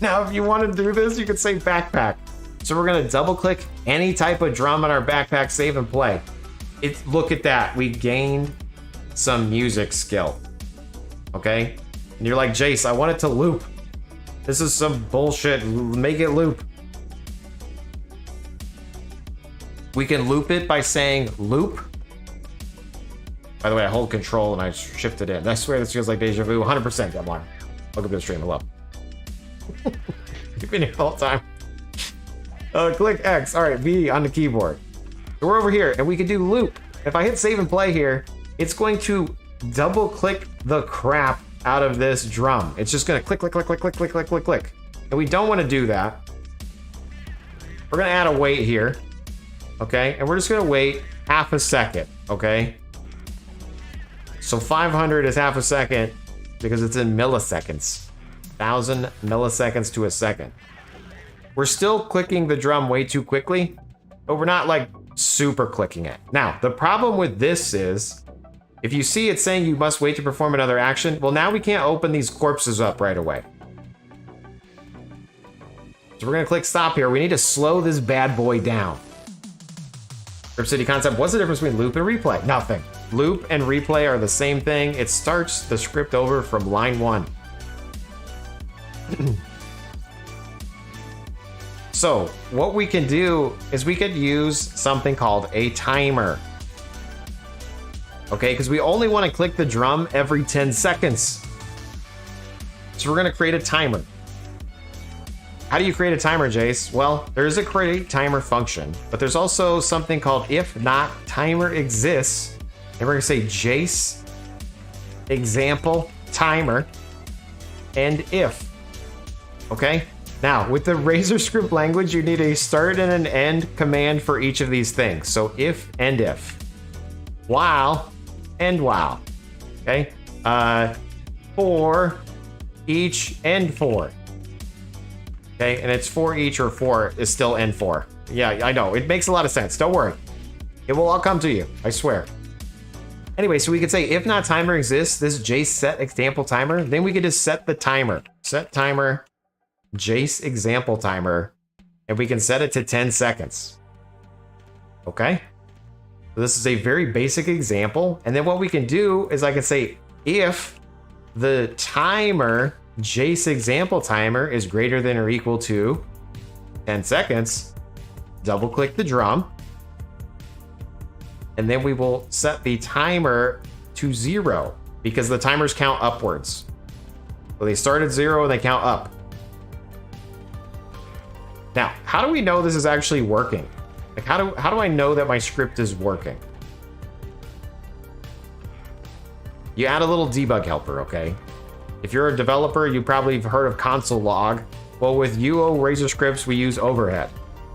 Now, if you want to do this, you could say backpack. So we're gonna double click any type of drum on our backpack, save and play. Look at that, we gained some music skill. Okay? And you're like, Jace, I want it to loop. This is some bullshit, make it loop. We can loop it by saying loop. By the way, I hold control and I shift it in. I swear this feels like deja vu, 100% that one. Welcome to the stream, hello. You've been here the whole time. Click X. All right, V on the keyboard. So we're over here, and we can do loop. If I hit save and play here, it's going to double click the crap out of this drum. It's just going to click, click, click, click, click, click, click, click, click. And we don't want to do that. We're going to add a wait here. Okay, and we're just going to wait half a second. Okay. So 500 is half a second because it's in milliseconds. 1,000 milliseconds to a second. We're still clicking the drum way too quickly, but we're not like super clicking it. Now, the problem with this is, if you see it saying you must wait to perform another action, well, now we can't open these corpses up right away. So we're gonna click stop here. We need to slow this bad boy down. Rip City concept, what's the difference between loop and replay? Nothing. Loop and replay are the same thing. It starts the script over from line 1. So what we can do is we could use something called a timer. Okay, because we only want to click the drum every 10 seconds. So we're going to create a timer. How do you create a timer, Jace? Well, there's a create timer function, but there's also something called if not timer exists. And we're going to say Jace example timer and if. Okay? Now, with the Razer script language, you need a start and an end command for each of these things. So if and if. While and while. Okay? For each and for. Okay, and it's 4 each or 4 is still N4. Yeah, I know. It makes a lot of sense. Don't worry. It will all come to you. I swear. Anyway, so we could say if not timer exists, this Jace set example timer, then we could just set the timer. Set timer, Jace example timer, and we can set it to 10 seconds. Okay? So this is a very basic example. And then what we can do is I can say if the timer, Jace example timer, is greater than or equal to 10 seconds, double click the drum. And then we will set the timer to 0 because the timers count upwards. So they start at 0 and they count up. Now, how do we know this is actually working? Like, how do I know that my script is working? You add a little debug helper, okay? If you're a developer, you probably have heard of console log. Well, with UO Razor scripts, we use overhead.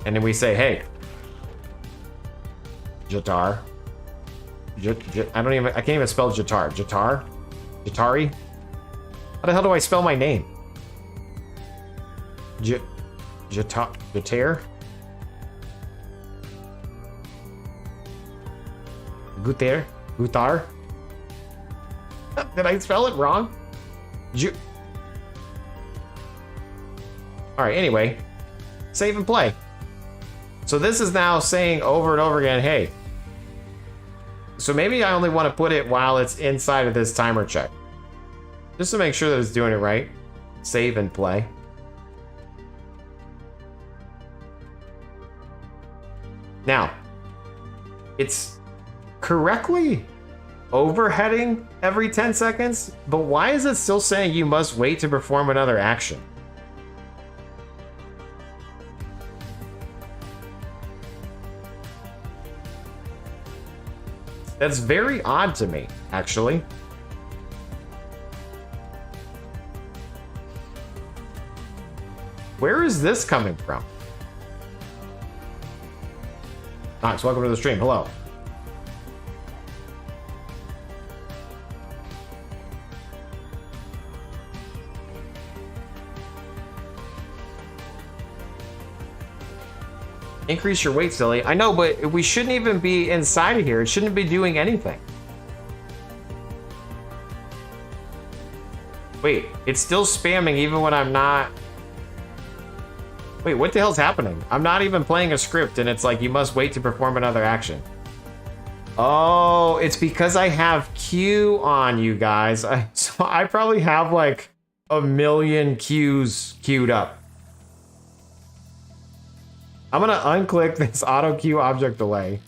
And then we say, hey, Jatar. I can't even spell Jatar. Jatari? How the hell do I spell my name? Jatar? Gutar? Did I spell it wrong? Alright, anyway. Save and play. So this is now saying over and over again, hey. So maybe I only want to put it while it's inside of this timer check. Just to make sure that it's doing it right. Save and play. Now, it's correctly overheading every 10 seconds, but why is it still saying you must wait to perform another action? That's very odd to me, actually. Where is this coming from? Knox, welcome to the stream. Hello. Increase your weight, silly. I know, but we shouldn't even be inside of here. It shouldn't be doing anything. Wait, it's still spamming even when I'm not... Wait, what the hell's happening? I'm not even playing a script and it's like, you must wait to perform another action. Oh, it's because I have Q on, you guys. So I probably have like a million Qs queued up. I'm gonna unclick this auto queue object delay.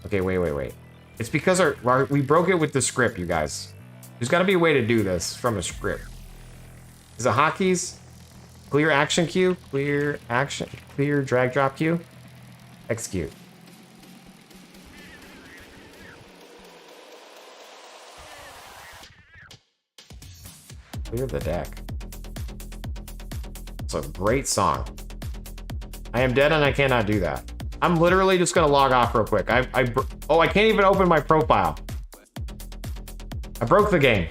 Okay, wait. It's because we broke it with the script, you guys. There's gotta be a way to do this from a script. Is it hotkeys? Clear action queue? Clear drag drop queue? Execute. Clear the deck. It's a great song. I am dead and I cannot do that. I'm literally just gonna log off real quick. I can't even open my profile. I broke the game.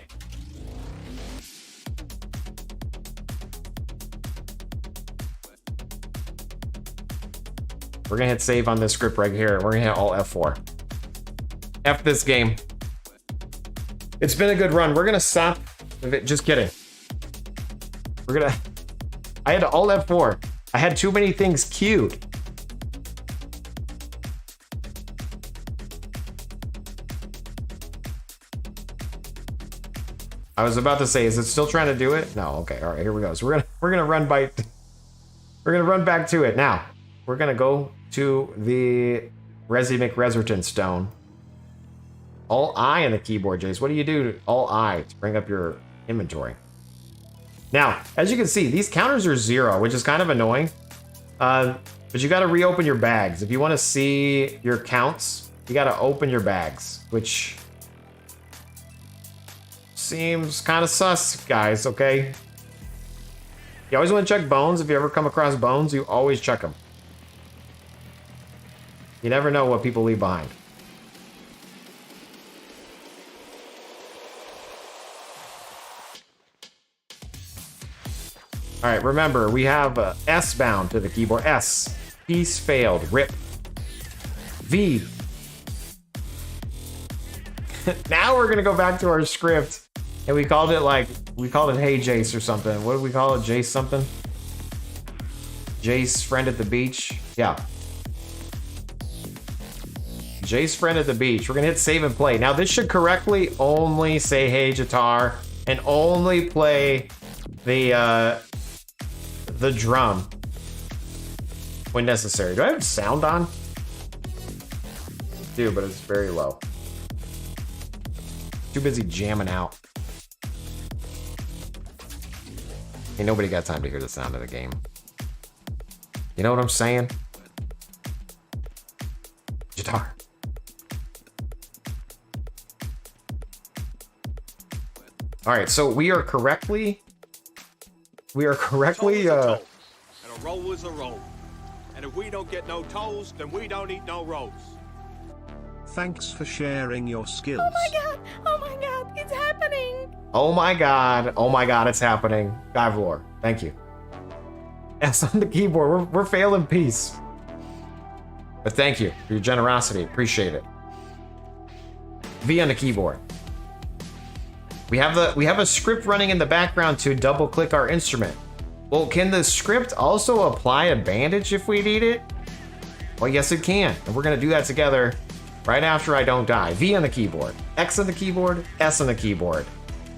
We're gonna hit save on this script right here. We're gonna hit Alt F4. F this game. It's been a good run. We're gonna stop. Just kidding. I had to Alt F4. I had too many things queued. I was about to say, is it still trying to do it? No. Okay. All right. Here we go. So we're gonna run by. We're gonna run back to it now. We're gonna go to the Resi McReserton stone. Alt I on the keyboard, Jace. What do you do? Alt I to bring up your inventory. Now, as you can see, these counters are 0, which is kind of annoying. But you got to reopen your bags. If you want to see your counts, you got to open your bags, which seems kind of sus, guys, okay? You always want to check bones. If you ever come across bones, you always check them. You never know what people leave behind. All right, remember, we have S bound to the keyboard. S. Piece failed. Rip. V. Now we're gonna go back to our script, and we called it Hey Jace or something. What did we call it? Jace something? Jace friend at the beach? Yeah. Jace friend at the beach. We're gonna hit save and play. Now this should correctly only say Hey Jatar and only play the drum when necessary. Do I have sound on? I do, but it's very low. Too busy jamming out. Ain't nobody got time to hear the sound of the game. You know what I'm saying? Guitar. All right, so we are correctly. And a roll is a roll. And if we don't get no tolls, then we don't eat no rolls. Thanks for sharing your skills. Oh my god! Oh my god! It's happening! Oh my god! Oh my god! It's happening. Guyvlor, thank you. S on the keyboard. We're failing peace. But thank you for your generosity. Appreciate it. V on the keyboard. We have a script running in the background to double click our instrument. Well, can the script also apply a bandage if we need it? Well, yes it can. And we're gonna do that together right after I don't die. V on the keyboard, X on the keyboard, S on the keyboard.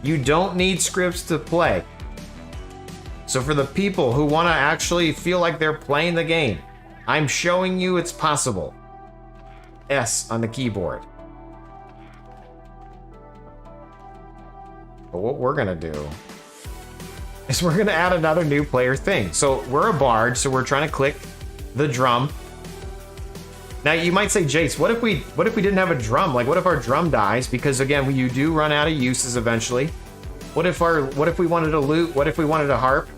You don't need scripts to play. So for the people who wanna actually feel like they're playing the game, I'm showing you it's possible. S on the keyboard. But what we're gonna do is we're gonna add another new player thing. So we're a bard, so we're trying to click the drum. Now you might say, Jace, what if we didn't have a drum? Like, what if our drum dies? Because again, you do run out of uses eventually. What if we wanted a lute? What if we wanted a harp?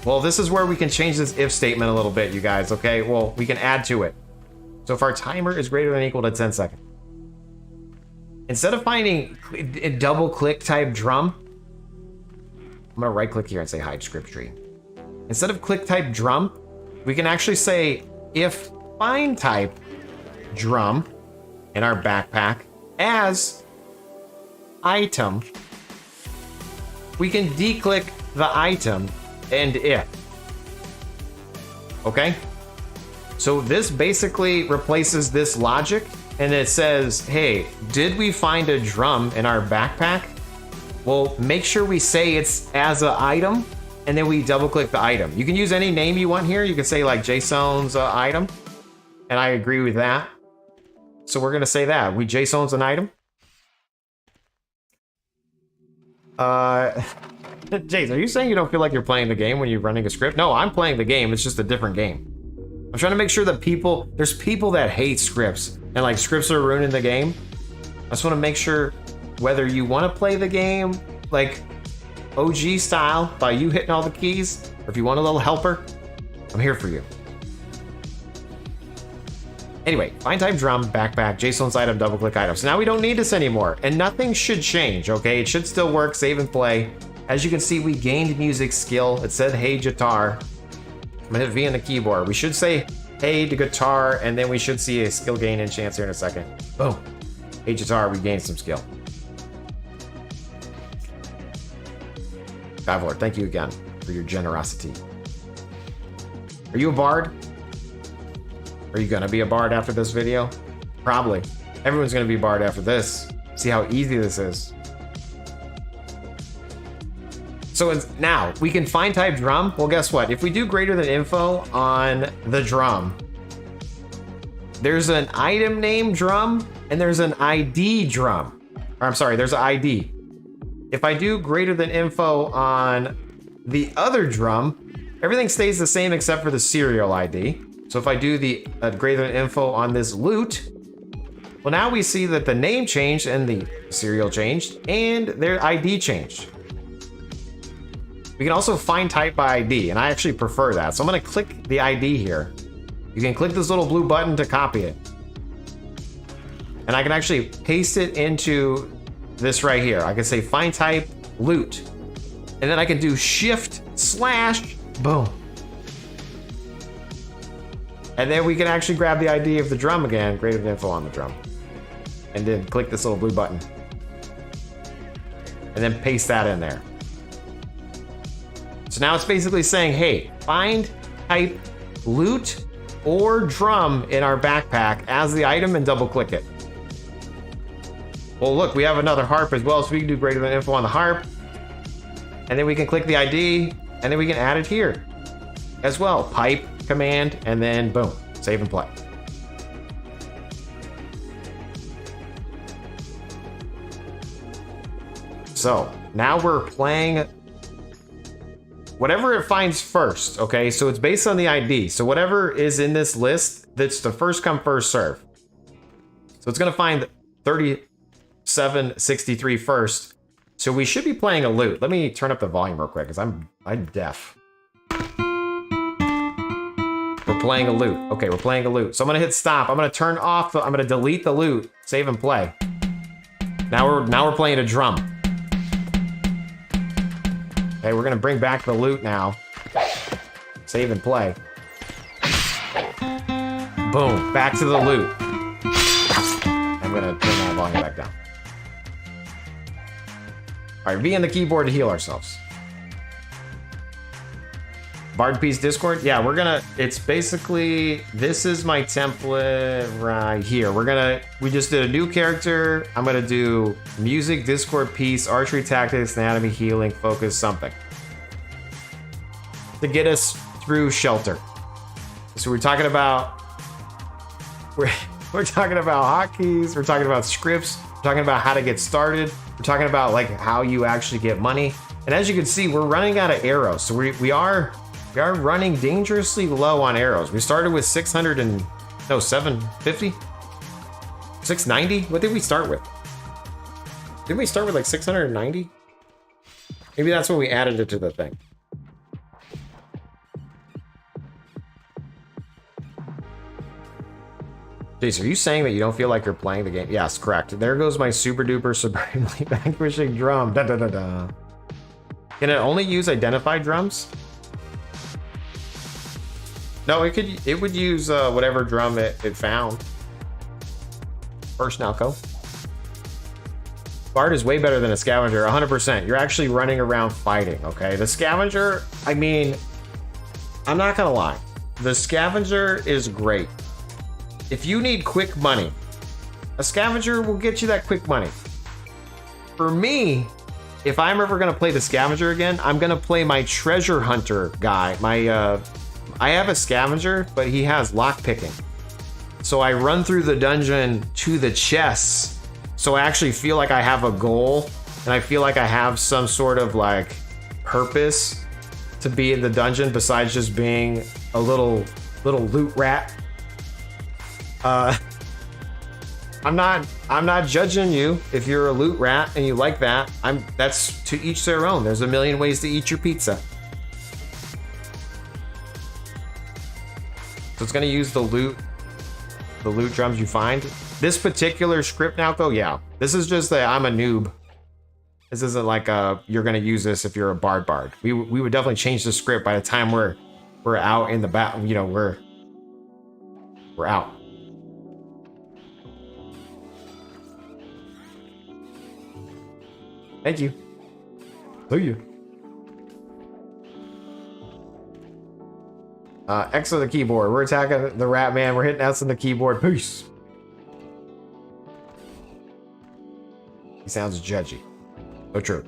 Well, this is where we can change this if statement a little bit, you guys, okay? Well, we can add to it. So if our timer is greater than or equal to 10 seconds, instead of finding a double click type drum, I'm gonna right click here and say hide script tree. Instead of click type drum, we can actually say if find type drum in our backpack as item, we can declick the item and if. Okay? So this basically replaces this logic, and it says, hey, did we find a drum in our backpack? Well, make sure we say it's as an item, and then we double click the item. You can use any name you want here. You can say like Jaseowns item, and I agree with that. So we're gonna say that. Jaseowns an item. Jace, are you saying you don't feel like you're playing the game when you're running a script? No, I'm playing the game. It's just a different game. I'm trying to make sure that there's people that hate scripts, and like scripts are ruining the game. I just want to make sure whether you want to play the game like OG style by you hitting all the keys, or if you want a little helper, I'm here for you. Anyway, find type drum, backpack, Jaseowns item, double click item. So now we don't need this anymore, and nothing should change, okay? It should still work, save and play. As you can see, we gained music skill. It said hey guitar. I'm gonna hit V on the keyboard. We should say hey to guitar, and then we should see a skill gain and chance here in a second. Boom. Hey guitar, we gained some skill. Guyvlor, thank you again for your generosity. Are you a bard? Are you gonna be a bard after this video? Probably. Everyone's gonna be a bard after this. See how easy this is. So now we can find type drum. Well, guess what? If we do greater than info on the drum, there's an item name drum and there's an ID drum. Or I'm sorry, there's an ID. If I do greater than info on the other drum, everything stays the same except for the serial ID. So if I do the greater than info on this lute, well, now we see that the name changed and the serial changed and their ID changed. We can also find type by ID, and I actually prefer that. So I'm gonna click the ID here. You can click this little blue button to copy it. And I can actually paste it into this right here. I can say find type lute. And then I can do shift slash boom. And then we can actually grab the ID of the drum again, greater than info on the drum. And then click this little blue button. And then paste that in there. So now it's basically saying, hey, find, type, loot, or drum in our backpack as the item and double click it. Well, look, we have another harp as well, so we can do greater than info on the harp. And then we can click the ID, and then we can add it here as well. Pipe, command, and then boom, save and play. So now we're playing whatever it finds first, okay? So it's based on the ID. So whatever is in this list, that's the first come, first serve. So it's gonna find 3763 first. So we should be playing a loot. Let me turn up the volume real quick, because I'm deaf. We're playing a loot. Okay, we're playing a loot. So I'm gonna hit stop. I'm gonna turn off, I'm gonna delete the loot, save and play. Now we're playing a drum. Okay, we're gonna bring back the loot now. Save and play. Boom, back to the loot. I'm gonna turn that volume back down. All right, V on the keyboard to heal ourselves. Bard Piece Discord, yeah, it's basically, this is my template right here. We just did a new character. I'm gonna do music, Discord piece, archery tactics, anatomy, healing, focus, something. To get us through shelter. So we're talking about hotkeys, we're talking about scripts, we're talking about how to get started, we're talking about like how you actually get money. And as you can see, we're running out of arrows. So we are running dangerously low on arrows. We started with 750? 690? What did we start with? Didn't we start with like 690? Maybe that's when we added it to the thing. Jason, are you saying that you don't feel like you're playing the game? Yes, correct. There goes my super duper supremely vanquishing drum. Da, da, da, da. Can it only use identified drums? No, it would use whatever drum it found. First Nalco. Bard is way better than a scavenger, 100%. You're actually running around fighting, okay? The scavenger, I mean, I'm not gonna lie. The scavenger is great. If you need quick money, a scavenger will get you that quick money. For me, if I'm ever gonna play the scavenger again, I'm gonna play my treasure hunter guy. I have a scavenger, but he has lock picking. So I run through the dungeon to the chests. So I actually feel like I have a goal, and I feel like I have some sort of like purpose to be in the dungeon besides just being a little loot rat. I'm not judging you if you're a loot rat and you like that. That's to each their own. There's a million ways to eat your pizza. So it's gonna use the loot drums you find. This particular script now, though, yeah. This is just that I'm a noob. This isn't like you're gonna use this if you're a bard. We would definitely change the script by the time we're out in the back. You know, we're out. Thank you. Thank you. X on the keyboard. We're attacking the rat man. We're hitting S on the keyboard. Peace. He sounds judgy. So true.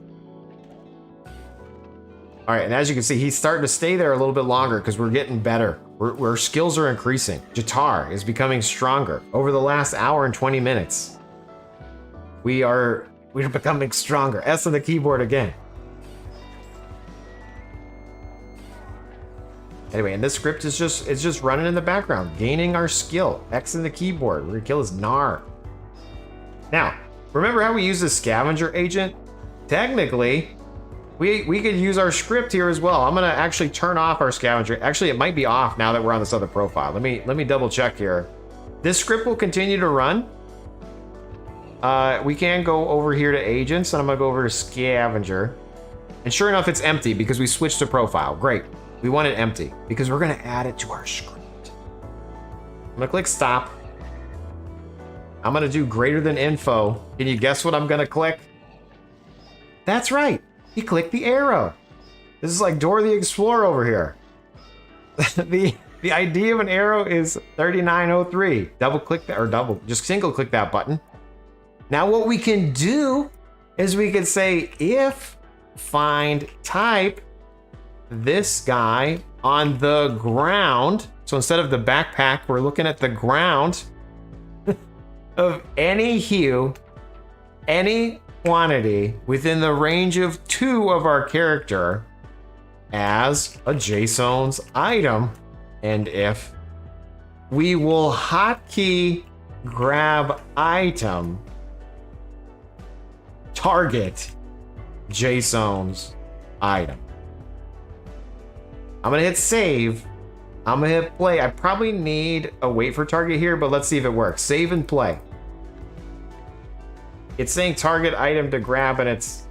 All right, and as you can see, he's starting to stay there a little bit longer because we're getting better. Our skills are increasing. Jatar is becoming stronger. Over the last hour and 20 minutes, we're becoming stronger. S on the keyboard again. Anyway, and this script is just running in the background, gaining our skill. X in the keyboard. We're gonna kill his Gnar. Now, remember how we use the scavenger agent? Technically, we could use our script here as well. I'm gonna actually turn off our scavenger. Actually, it might be off now that we're on this other profile. Let me double check here. This script will continue to run. We can go over here to agents, and I'm gonna go over to scavenger. And sure enough, it's empty because we switched to profile. Great. We want it empty because we're gonna add it to our script. I'm gonna click stop. I'm gonna do greater than info. Can you guess what I'm gonna click? That's right. He clicked the arrow. This is like Dora the Explorer over here. The ID of an arrow is 3903. Double click that, or just single click that button. Now what we can do is we can say if find type this guy on the ground. So instead of the backpack, we're looking at the ground of any hue, any quantity within the range of 2 of our character as a Jaseowns item. And if we will hotkey grab item target Jaseowns item. I'm gonna hit save. I'm gonna hit play. I probably need a wait for target here, but let's see if it works. Save and play. It's saying target item to grab, and it's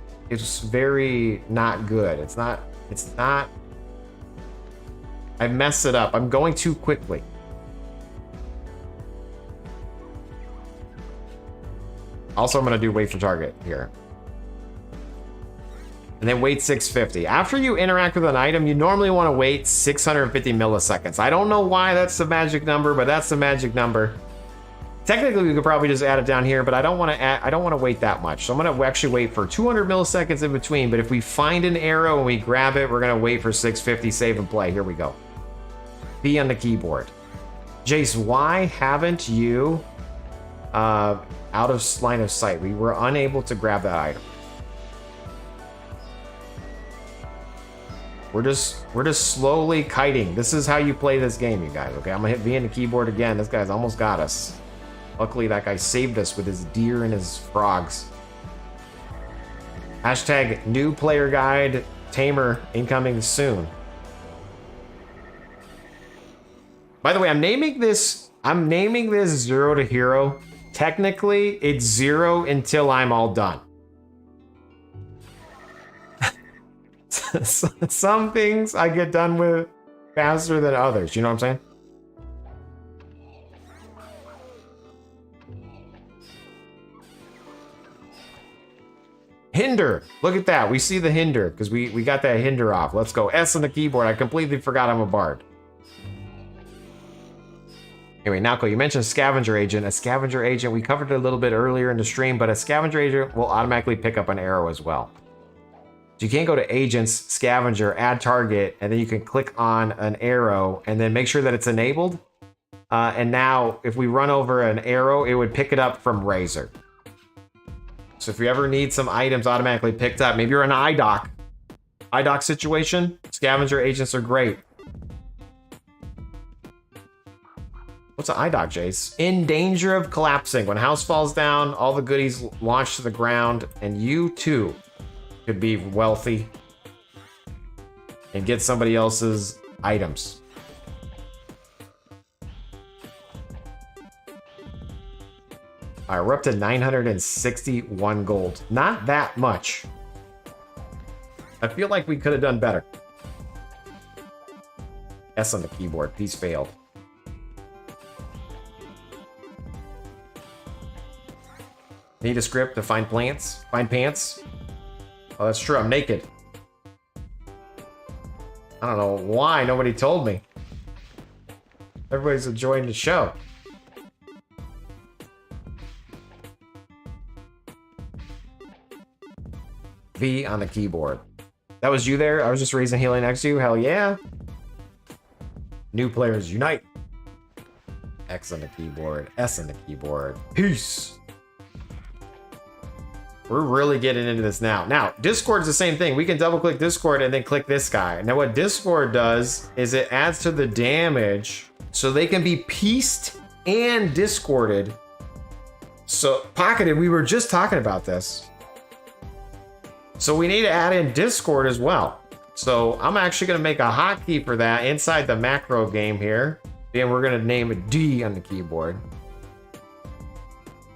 very not good. It's not. I messed it up. I'm going too quickly. Also, I'm gonna do wait for target here. And then wait 650. After you interact with an item, you normally want to wait 650 milliseconds. I don't know why that's the magic number, but that's the magic number. Technically, we could probably just add it down here, but I don't want to wait that much. So I'm going to actually wait for 200 milliseconds in between. But if we find an arrow and we grab it, we're going to wait for 650, save and play. Here we go. B on the keyboard. Jace, why haven't you out of line of sight? We were unable to grab that item. We're just slowly kiting. This is how you play this game, you guys. Okay, I'm gonna hit V on the keyboard again. This guy's almost got us. Luckily, that guy saved us with his deer and his frogs. Hashtag new player guide tamer incoming soon. By the way, I'm naming this 0 to hero. Technically, it's 0 until I'm all done. Some things I get done with faster than others. You know what I'm saying? Hinder. Look at that. We see the hinder because we got that hinder off. Let's go. S on the keyboard. I completely forgot I'm a bard. Anyway, Nalco, you mentioned scavenger agent. A scavenger agent, we covered it a little bit earlier in the stream, but a scavenger agent will automatically pick up an arrow as well. So you can't go to agents, scavenger, add target, and then you can click on an arrow and then make sure that it's enabled. And now if we run over an arrow, it would pick it up from Razor. So if you ever need some items automatically picked up, maybe you're in an IDOC situation, scavenger agents are great. What's an IDOC, Jace? In danger of collapsing. When a house falls down, all the goodies launch to the ground, and you too could be wealthy and get somebody else's items. All right, we're up to 961 gold. Not that much. I feel like we could have done better. S on the keyboard. Piece failed. Need a script to find plants? Find pants? Oh, that's true. I'm naked. I don't know why nobody told me. Everybody's enjoying the show. V on the keyboard. That was you there? I was just raising healing next to you. Hell yeah. New players unite. X on the keyboard. S on the keyboard. Peace. We're really getting into this now. Now, Discord's the same thing. We can double click Discord and then click this guy. Now what Discord does is it adds to the damage so they can be pieced and discorded. So, pocketed, we were just talking about this. So we need to add in Discord as well. So I'm actually gonna make a hotkey for that inside the macro game here. Then we're gonna name it D on the keyboard. So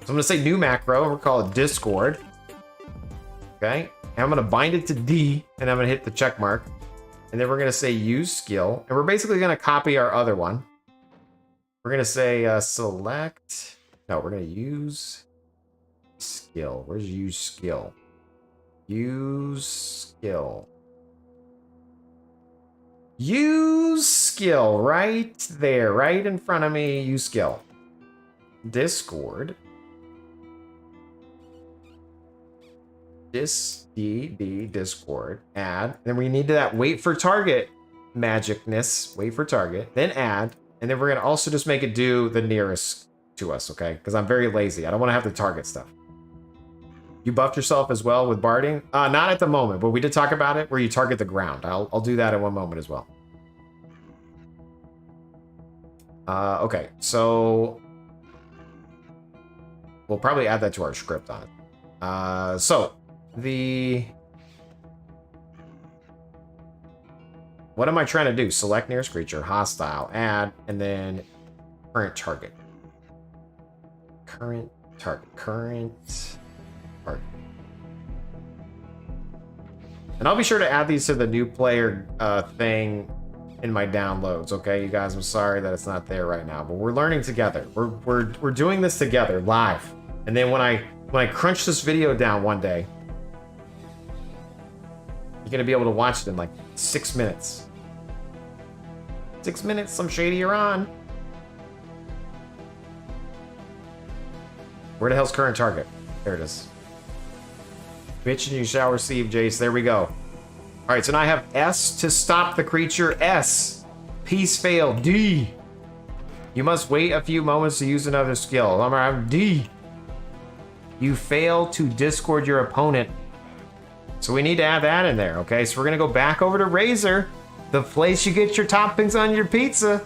I'm gonna say new macro and we'll call it Discord. Okay, And I'm gonna bind it to D, and I'm gonna hit the check mark. And then we're gonna say use skill, and we're basically gonna copy our other one. We're gonna say select. No, we're gonna use skill. Where's use skill? Use skill. Use skill right there, right in front of me. Use skill. Discord. Discord. Add. Then we need that wait for target magicness. Wait for target. Then add. And then we're gonna also just make it do the nearest to us, okay? Because I'm very lazy. I don't want to have to target stuff. You buffed yourself as well with barding? Not at the moment, but we did talk about it where you target the ground. I'll do that in one moment as well. Okay, so we'll probably add that to our script on it. What am I trying to do? Select nearest creature, hostile, add, and then current target. Current target. And I'll be sure to add these to the new player thing in my downloads, okay, you guys? I'm sorry that it's not there right now, but we're learning together. We're doing this together live. And then when I crunch this video down one day, you're gonna be able to watch it in like 6 minutes. 6 minutes, some shady you're on. Where the hell's current target? There it is. Bitch, and you shall receive, Jace. There we go. All right, so now I have S to stop the creature. S. Peace fail. D. You must wait a few moments to use another skill. I'm D. You fail to discord your opponent. So we need to add that in there, okay? So we're gonna go back over to Razor, the place you get your toppings on your pizza.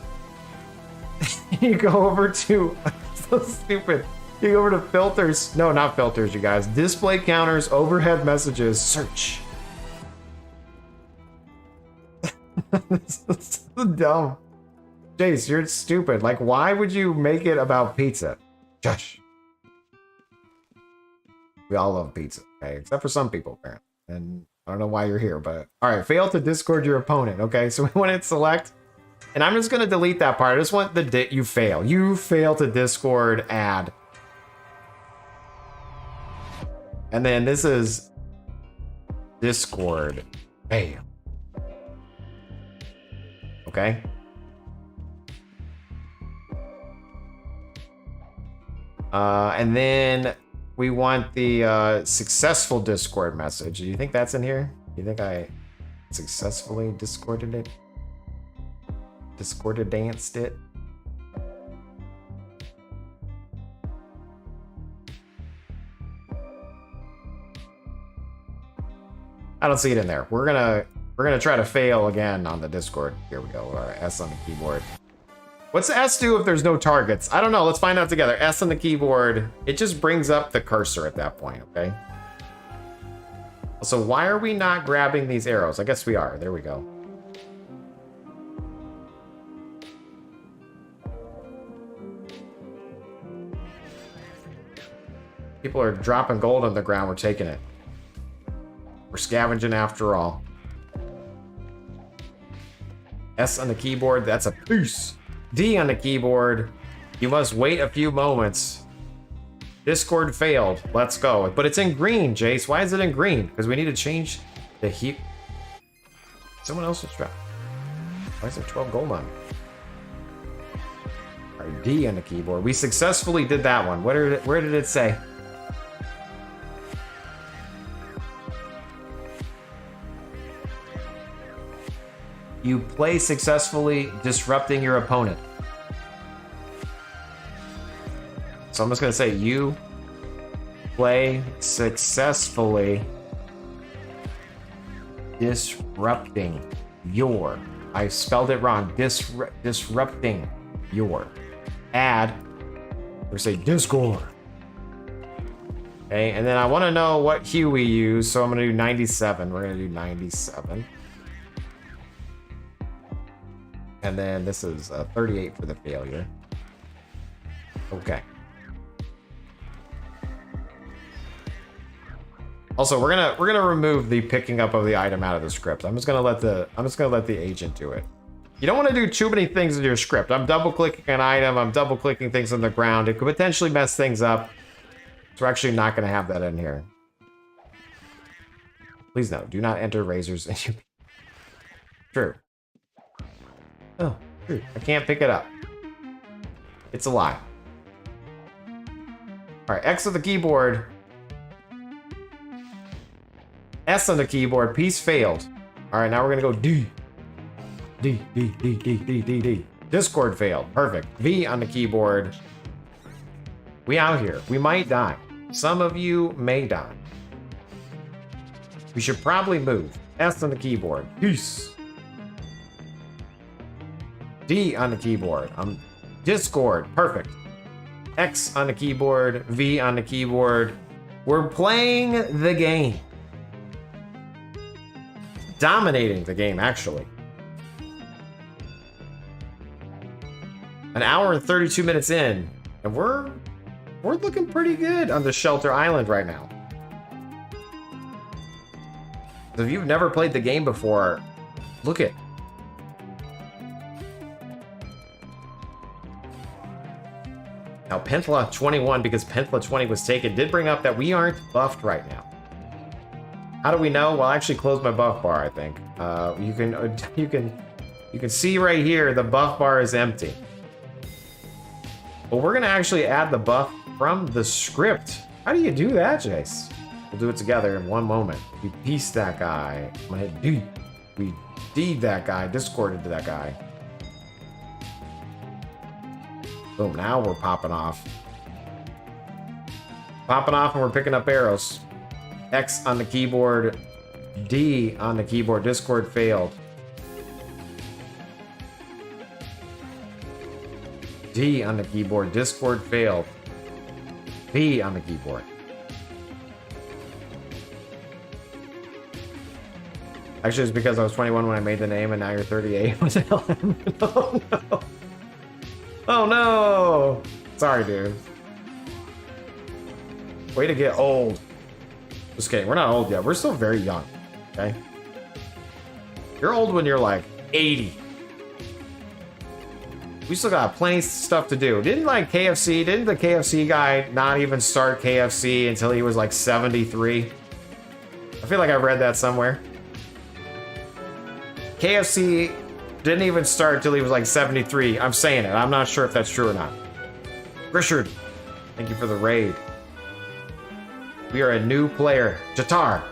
You go over to, so stupid. You go over to filters. No, not filters, you guys. Display counters, overhead messages, search. This is so dumb. Jace, you're stupid. Like, why would you make it about pizza? Josh. We all love pizza, okay? Except for some people, apparently. And I don't know why you're here, but... Alright, fail to discord your opponent, okay? So we want to select... And I'm just going to delete that part. I just want the... You fail. You fail to discord, add. And then this is... Discord. Fail. Okay? And then... We want the successful Discord message. Do you think that's in here? Do you think I successfully discorded it? Discorded danced it? I don't see it in there. We're gonna try to fail again on the Discord. Here we go. All right, S on the keyboard. What's S do if there's no targets? I don't know. Let's find out together. S on the keyboard. It just brings up the cursor at that point, okay? So why are we not grabbing these arrows? I guess we are. There we go. People are dropping gold on the ground. We're taking it. We're scavenging after all. S on the keyboard. That's a piece. D on the keyboard. You must wait a few moments. Discord failed. Let's go. But it's in green, Jace. Why is it in green? Because we need to change the heat. Someone else is trapped. Why is there 12 gold on it? Alright, D on the keyboard. We successfully did that one. Where did it say? You play successfully, disrupting your opponent. So I'm just gonna say you play successfully, disrupting your. I spelled it wrong. Disrupting your. Add. Or say Discord. Okay, and then I want to know what hue we use, so I'm gonna do 97. We're gonna do 97. And then this is 38 for the failure. Okay. Also, we're gonna remove the picking up of the item out of the script. I'm just gonna let the agent do it. You don't want to do too many things in your script. I'm double clicking an item. I'm double clicking things on the ground. It could potentially mess things up. So we're actually not gonna have that in here. Please no, do not enter razors in your... True. Oh, true. I can't pick it up. It's a lie. Alright, X on the keyboard. S on the keyboard. Piece failed. Alright, now we're gonna go D. D. Discord failed. Perfect. V on the keyboard. We out here. We might die. Some of you may die. We should probably move. S on the keyboard. Peace. D on the keyboard. Discord. Perfect. X on the keyboard. V on the keyboard. We're playing the game. Dominating the game, actually. An hour and 32 minutes in, and we're looking pretty good on the Shelter Island right now. If you've never played the game before, look at. Now, Pentla 21, because Pentla 20 was taken, did bring up that we aren't buffed right now. How do we know? Well, I actually closed my buff bar, I think. You can see right here, the buff bar is empty. But we're gonna actually add the buff from the script. How do you do that, Jace? We'll do it together in one moment. We pieced that guy. I'm gonna hit D. We D'd that guy, discorded to that guy. Boom, now we're popping off. Popping off and we're picking up arrows. X on the keyboard, D on the keyboard, Discord failed. D on the keyboard, Discord failed. B on the keyboard. Actually, it's because I was 21 when I made the name and now you're 38. What the hell happened? Oh no! Oh no! Sorry, dude. Way to get old. Just kidding, we're not old yet. We're still very young, okay? You're old when you're like 80. We still got plenty of stuff to do. Didn't the KFC guy not even start KFC until he was like 73? I feel like I read that somewhere. KFC didn't even start till he was like 73. I'm saying it. I'm not sure if that's true or not. Richard, thank you for the raid. We are a new player. Jatar.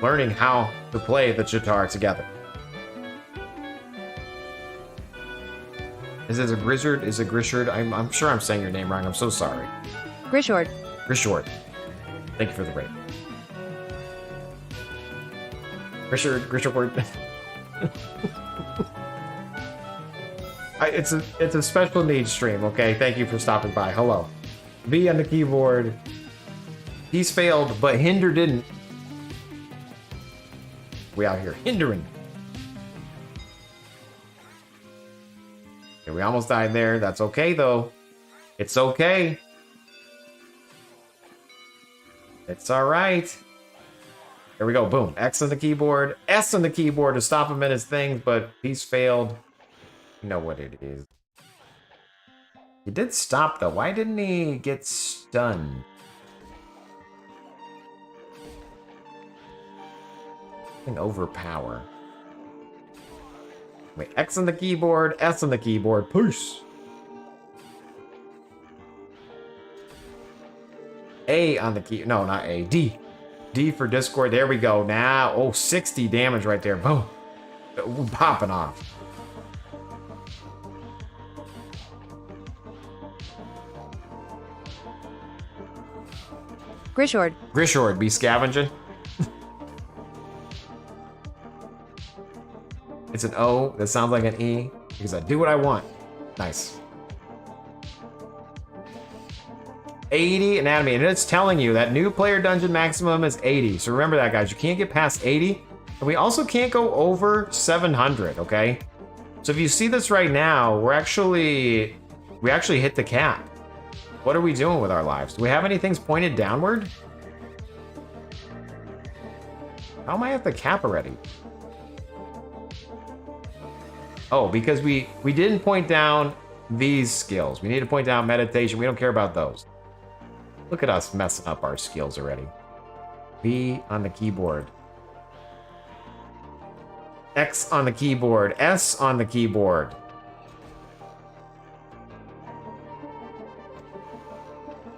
Learning how to play the Jatar together. Is it a Grizzard? Is it Grishard? I'm sure I'm saying your name wrong. I'm so sorry. Grishord. Grishord. Thank you for the raid. Grishard. It's a special needs stream, okay? Thank you for stopping by. Hello. V on the keyboard. He's failed, but Hinder didn't. We out here hindering. Okay, we almost died there. That's okay, though. It's okay. It's all right. There we go. Boom. X on the keyboard. S on the keyboard to stop him in his things, but he's failed. You know what it is. He did stop, though. Why didn't he get stunned? Overpower. Wait, X on the keyboard, S on the keyboard, push. A on the key, no, not A, D. D for Discord, there we go. Now, oh, 60 damage right there, boom. We're popping off. Grishord. Grishord, be scavenging. It's an O that sounds like an E because I do what I want. Nice. 80 anatomy, and it's telling you that new player dungeon maximum is 80. So remember that, guys. You can't get past 80, and we also can't go over 700. Okay. So if you see this right now, we actually hit the cap. What are we doing with our lives? Do we have any things pointed downward? How am I at the cap already? Oh, because we didn't point down these skills. We need to point down meditation. We don't care about those. Look at us messing up our skills already. V on the keyboard. X on the keyboard. S on the keyboard.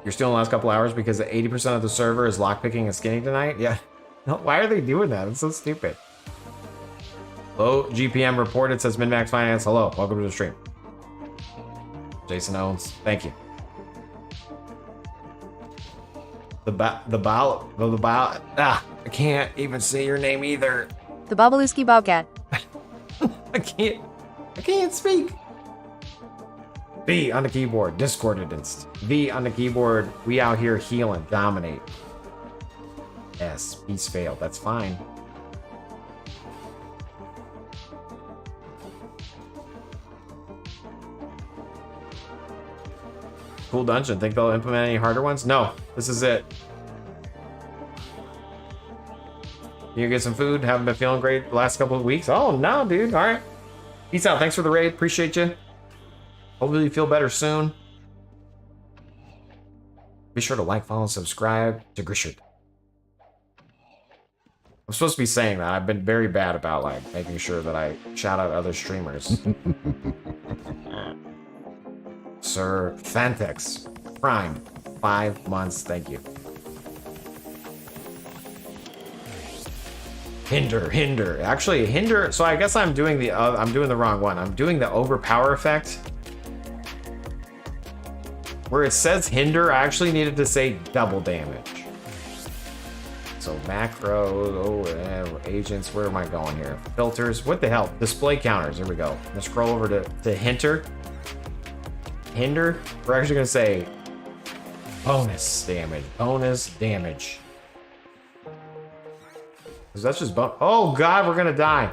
You're still in the last couple hours because 80% of the server is lockpicking and skinning tonight? Yeah. No, why are they doing that? It's so stupid. Low GPM reported, says Minmax Finance. Hello, welcome to the stream. Jaseowns, thank you. I can't even say your name either. The Babaluski Bobcat. I can't speak. V on the keyboard, discordance. V on the keyboard, we out here healing, dominate. S, peace failed, that's fine. Cool dungeon, think they'll implement any harder ones? No, this is it. You get some food, haven't been feeling great the last couple of weeks? Oh, no, dude, all right. Peace out, thanks for the raid, appreciate you. Hopefully you feel better soon. Be sure to like, follow, and subscribe to Grishard. I'm supposed to be saying that. I've been very bad about like making sure that I shout out other streamers. Sir Fantex Prime, 5 months, thank you. Hinder. Actually, hinder. So I guess I'm doing the wrong one. I'm doing the overpower effect. Where it says hinder, I actually needed to say double damage. So macro, agents, where am I going here? Filters, what the hell? Display counters, here we go. Let's scroll over to hinder. Hinder, we're actually gonna say bonus damage. Cause that's just oh God, we're gonna die.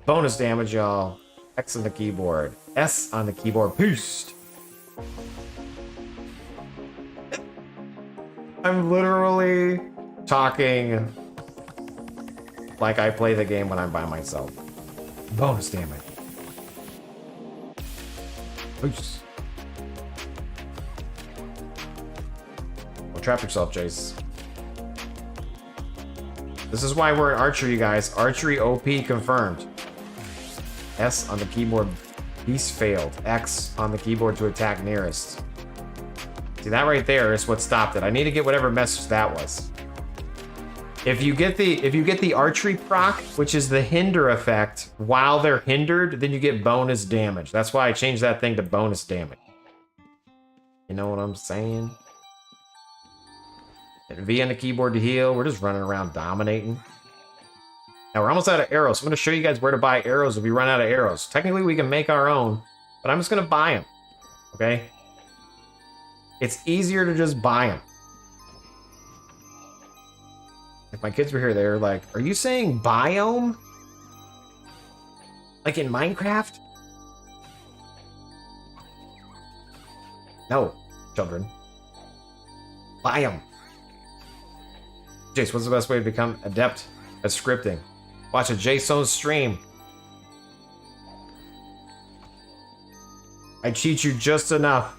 Bonus damage, y'all. X on the keyboard, S on the keyboard, boost. I'm literally talking like I play the game when I'm by myself. Bonus damage. Oops. Well, trap yourself, Jace. This is why we're in archery, guys. Archery OP confirmed. S on the keyboard. Beast failed. X on the keyboard to attack nearest. See, that right there is what stopped it. I need to get whatever message that was. If you get the archery proc, which is the hinder effect, while they're hindered, then you get bonus damage. That's why I changed that thing to bonus damage. You know what I'm saying? Hit V on the keyboard to heal. We're just running around dominating. Now we're almost out of arrows. So I'm going to show you guys where to buy arrows if we run out of arrows. Technically, we can make our own, but I'm just going to buy them. Okay? It's easier to just buy them. If my kids were here, they're like, are you saying biome? Like in Minecraft? No, children. Biome. Jace, what's the best way to become adept at scripting? Watch a Jaseowns stream. I cheat you just enough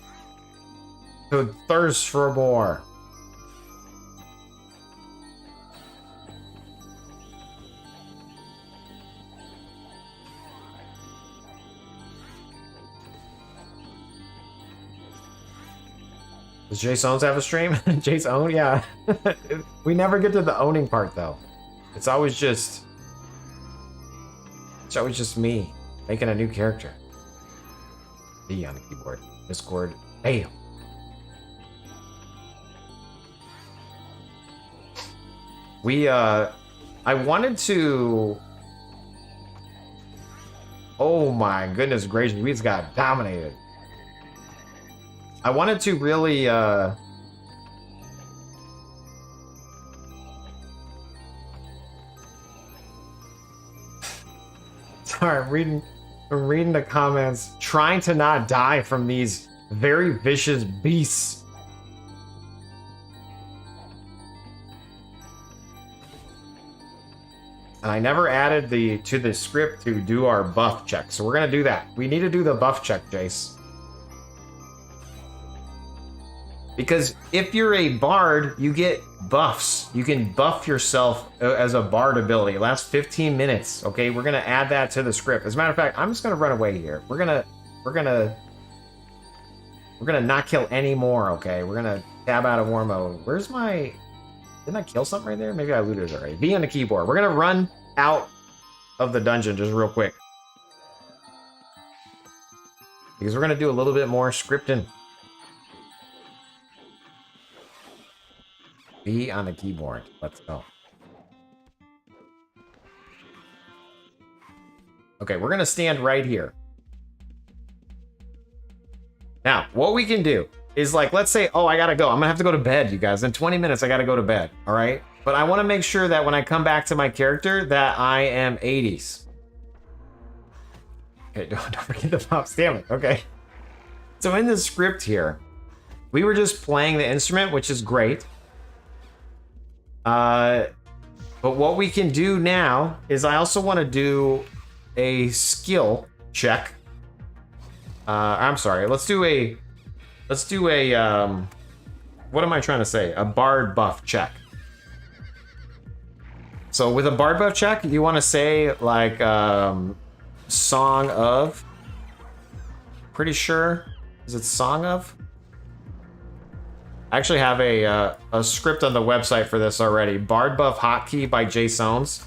to thirst for more. Does Jaseowns have a stream? Jaseown? Yeah. We never get to the owning part though. It's always just me making a new character. D on the keyboard. Discord. Bam. I wanted to. Oh my goodness gracious, we just got dominated. I wanted to really, Sorry, I'm reading the comments, trying to not die from these very vicious beasts. And I never added to the script to do our buff check. So we're gonna do that. We need to do the buff check, Jace. Because if you're a bard, you get buffs. You can buff yourself as a bard ability. It lasts 15 minutes. Okay, we're gonna add that to the script. As a matter of fact, I'm just gonna run away here. We're gonna not kill any more. Okay, we're gonna tab out of war mode. Where's my? Didn't I kill something right there? Maybe I looted it already. V on the keyboard. We're gonna run out of the dungeon just real quick because we're gonna do a little bit more scripting. B on the keyboard. Let's go. Okay, we're gonna stand right here. Now, what we can do is like, let's say, oh, I gotta go. I'm gonna have to go to bed, you guys. In 20 minutes, I gotta go to bed, all right? But I wanna make sure that when I come back to my character that I am 80s. Okay, don't forget the pops, damn it, okay. So in the script here, we were just playing the instrument, which is great. But what we can do now is I also want to do a skill check. I'm sorry. Let's do a what am I trying to say? A bard buff check. So with a bard buff check, you want to say like song of. Pretty sure. Is it song of? I actually have a script on the website for this already. Bard buff hotkey by Jaseowns.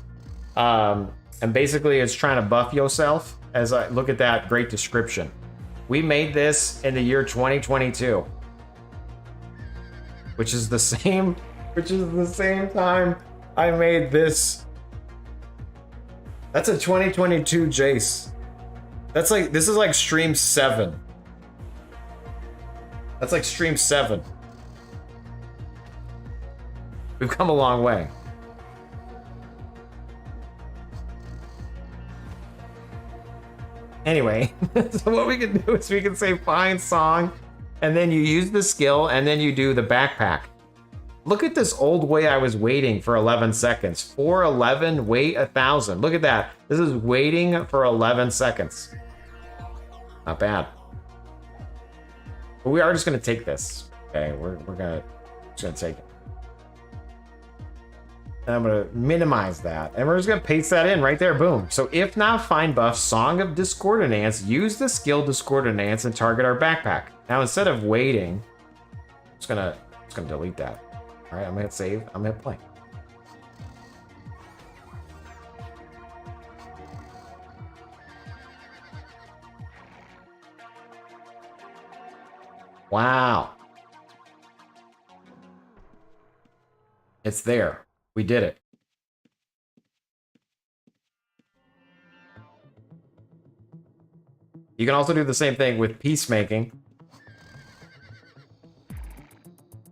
And basically it's trying to buff yourself. As I look at that great description. We made this in the year 2022. Which is the same time I made this. That's a 2022 Jace. This is like stream 7. That's like stream 7. We've come a long way. Anyway, so what we can do is we can say find song, and then you use the skill, and then you do the backpack. Look at this old way I was waiting for 11 seconds. 411, wait 1,000. Look at that. This is waiting for 11 seconds. Not bad. But we are just gonna take this. Okay, we're just gonna take it. And I'm gonna minimize that. And we're just gonna paste that in right there, boom. So if not find buff, Song of Discordance, use the skill Discordance and target our backpack. Now instead of waiting, I'm just gonna delete that. All right, I'm gonna hit save, I'm gonna hit play. Wow. It's there. We did it. You can also do the same thing with peacemaking.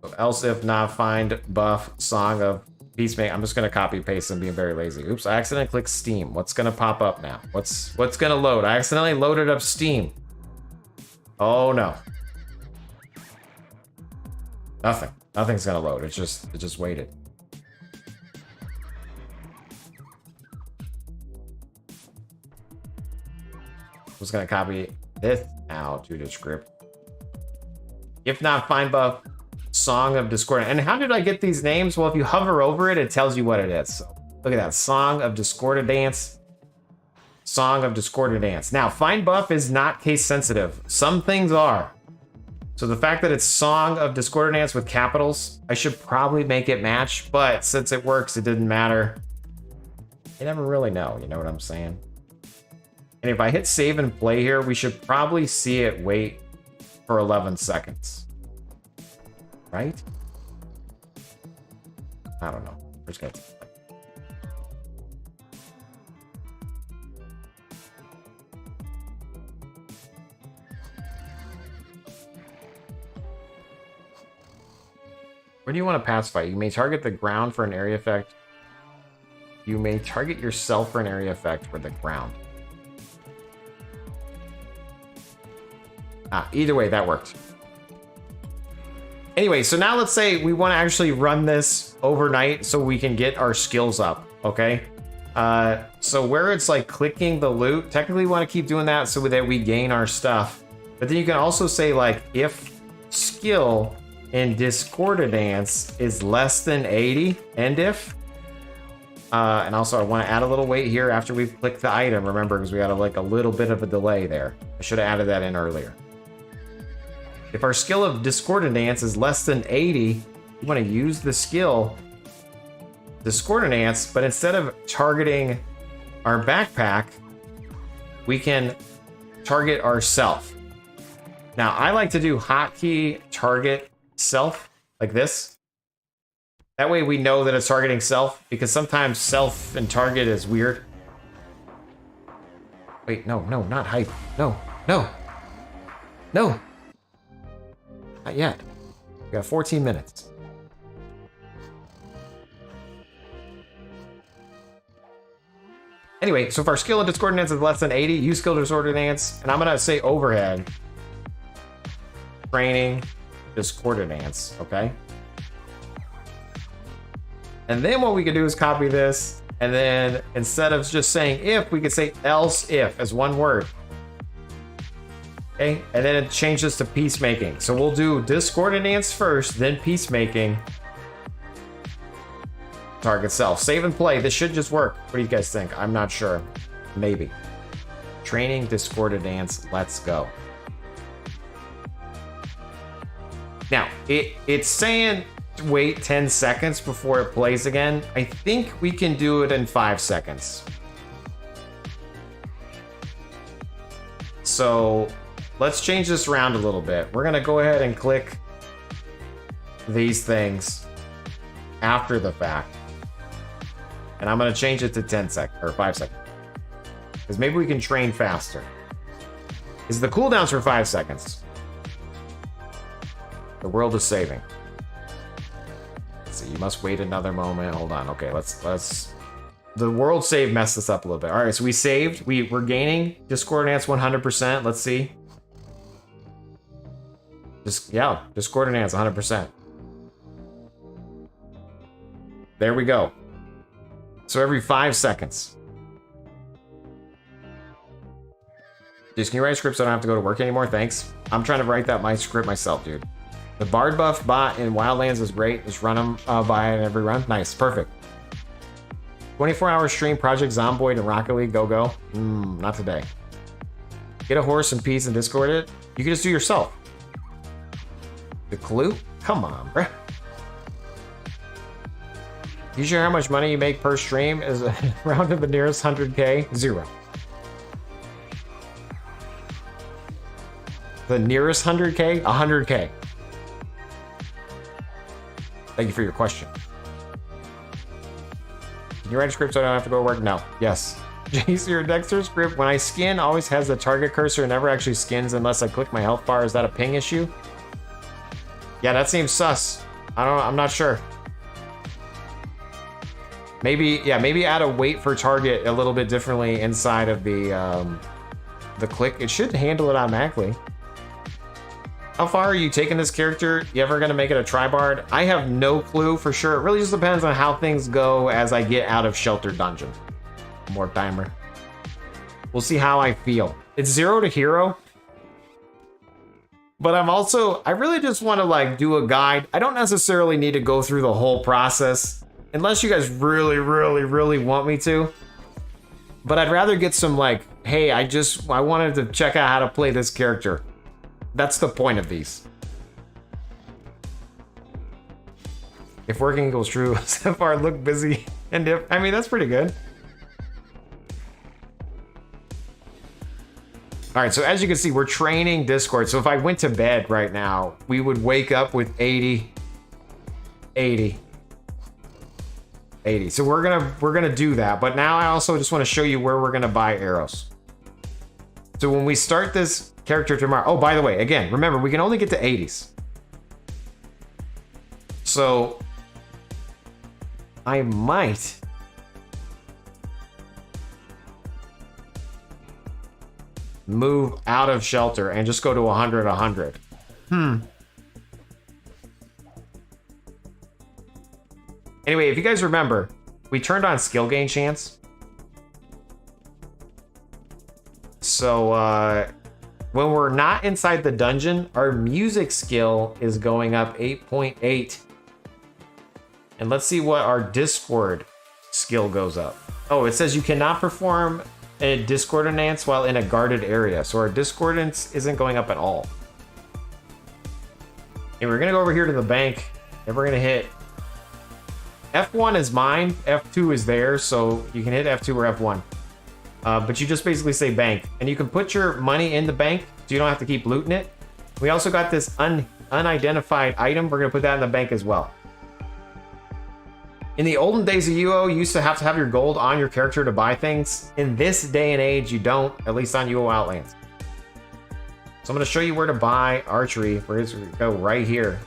So else if not find buff song of peacemaking. I'm just gonna copy paste and being very lazy. Oops, I accidentally clicked Steam. What's gonna pop up now? What's gonna load? I accidentally loaded up Steam. Oh no. Nothing's gonna load. It just waited. I'm just gonna copy this out to the script. If not find buff, Song of Discord. And how did I get these names? Well, if you hover over it, it tells you what it is. So look at that, Song of Discordance. Song of Discordance. Now, find buff is not case sensitive. Some things are. So the fact that it's Song of Discordance with capitals, I should probably make it match, but since it works, it didn't matter. You never really know, you know what I'm saying? And if I hit save and play here, we should probably see it wait for 11 seconds. Right? I don't know. We're just gonna take it. Where do you want to pacify? You may target the ground for an area effect. You may target yourself for an area effect for the ground. Either way, that worked. Anyway, so now let's say we want to actually run this overnight so we can get our skills up, okay? So where it's like clicking the loot, technically we want to keep doing that so that we gain our stuff. But then you can also say like if skill in discordance is less than 80, and if. And also I want to add a little wait here after we've clicked the item, remember, because we got like a little bit of a delay there. I should have added that in earlier. If our skill of discordance is less than 80, we want to use the skill discordance, but instead of targeting our backpack, we can target ourself. Now, I like to do hotkey target self like this. That way we know that it's targeting self, because sometimes self and target is weird. Wait, no, not hype. No. Not yet. We got 14 minutes. Anyway, so if our skill in discordance is less than 80, use skill discordance, and I'm gonna say overhead. Training discordance, okay? And then what we could do is copy this, and then instead of just saying if, we could say else if as one word. Okay, and then it changes to peacemaking. So we'll do discordance first, then peacemaking. Target self. Save and play. This should just work. What do you guys think? I'm not sure. Maybe. Training discordance. Let's go. Now, it's saying wait 10 seconds before it plays again. I think we can do it in 5 seconds. So let's change this around a little bit. We're going to go ahead and click these things after the fact. And I'm going to change it to 10 seconds or 5 seconds. Because maybe we can train faster. Is the cooldowns for 5 seconds? The world is saving. Let's see, you must wait another moment. Hold on. Okay, let's. The world save messed us up a little bit. All right, so we saved. We're gaining discordance 100%. Let's see. Discordance 100%. There we go. So every 5 seconds. Just can you write scripts so I don't have to go to work anymore? Thanks. I'm trying to write my script myself, dude. The Bard buff bot in Wildlands is great. Just run them by every run. Nice, perfect. 24-hour stream, Project Zomboid and Rocket League, go. Not today. Get a horse and peace and Discord it. You can just do yourself. The clue? Come on, bruh. You sure how much money you make per stream is around to the nearest 100K? 0. The nearest 100K? 100K. Thank you for your question. Can you write a script so I don't have to go to work? No. Yes. Jace, your Dexter script, when I skin, always has the target cursor and never actually skins unless I click my health bar. Is that a ping issue? Yeah, that seems sus. I'm not sure. Maybe add a wait for target a little bit differently inside of the click. It should handle it automatically. How far are you taking this character? You ever gonna make it a tribard? I have no clue for sure. It really just depends on how things go as I get out of Shelter Dungeon. More timer. We'll see how I feel. It's 0 to hero. But I really just want to like do a guide. I don't necessarily need to go through the whole process unless you guys really, really, really want me to. But I'd rather get some like, hey, I wanted to check out how to play this character. That's the point of these. If working equals true, so far look busy. And if, I mean, that's pretty good. All right, so as you can see, we're training Discord. So if I went to bed right now, we would wake up with 80. So we're gonna do that. But now I also just want to show you where we're gonna buy arrows. So when we start this character tomorrow, oh, by the way, again, remember, we can only get to 80s. So I might move out of Shelter and just go to 100. Anyway, if you guys remember, we turned on skill gain chance. So when we're not inside the dungeon, our music skill is going up 8.8. And let's see what our Discord skill goes up. Oh, it says you cannot perform a discordance while in a guarded area. So our discordance isn't going up at all. And we're gonna go over here to the bank and we're gonna hit F1 is mine, F2 is theirs, so you can hit F2 or F1. But you just basically say bank, and you can put your money in the bank, so you don't have to keep looting it. We also got this unidentified item. We're gonna put that in the bank as well. In the olden days of UO, you used to have your gold on your character to buy things. In this day and age, you don't, at least on UO Outlands. So I'm gonna show you where to buy archery. We're just gonna go right here.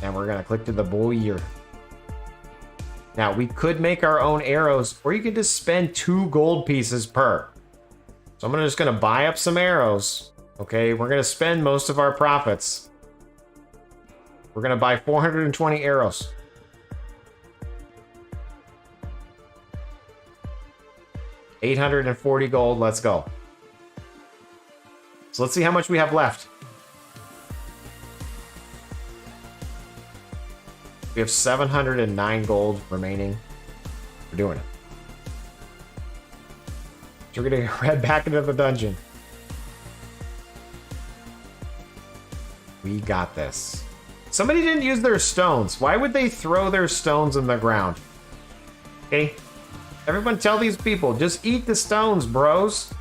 And we're gonna click to the boyer. Now, we could make our own arrows, or you can just spend 2 gold pieces per. So I'm just gonna buy up some arrows. Okay, we're gonna spend most of our profits. We're gonna buy 420 arrows. $840 gold, let's go. So let's see how much we have left. We have 709 gold remaining. We're doing it. So we're gonna head back into the dungeon. We got this. Somebody didn't use their stones. Why would they throw their stones in the ground? Okay? Everyone tell these people, just eat the stones, bros.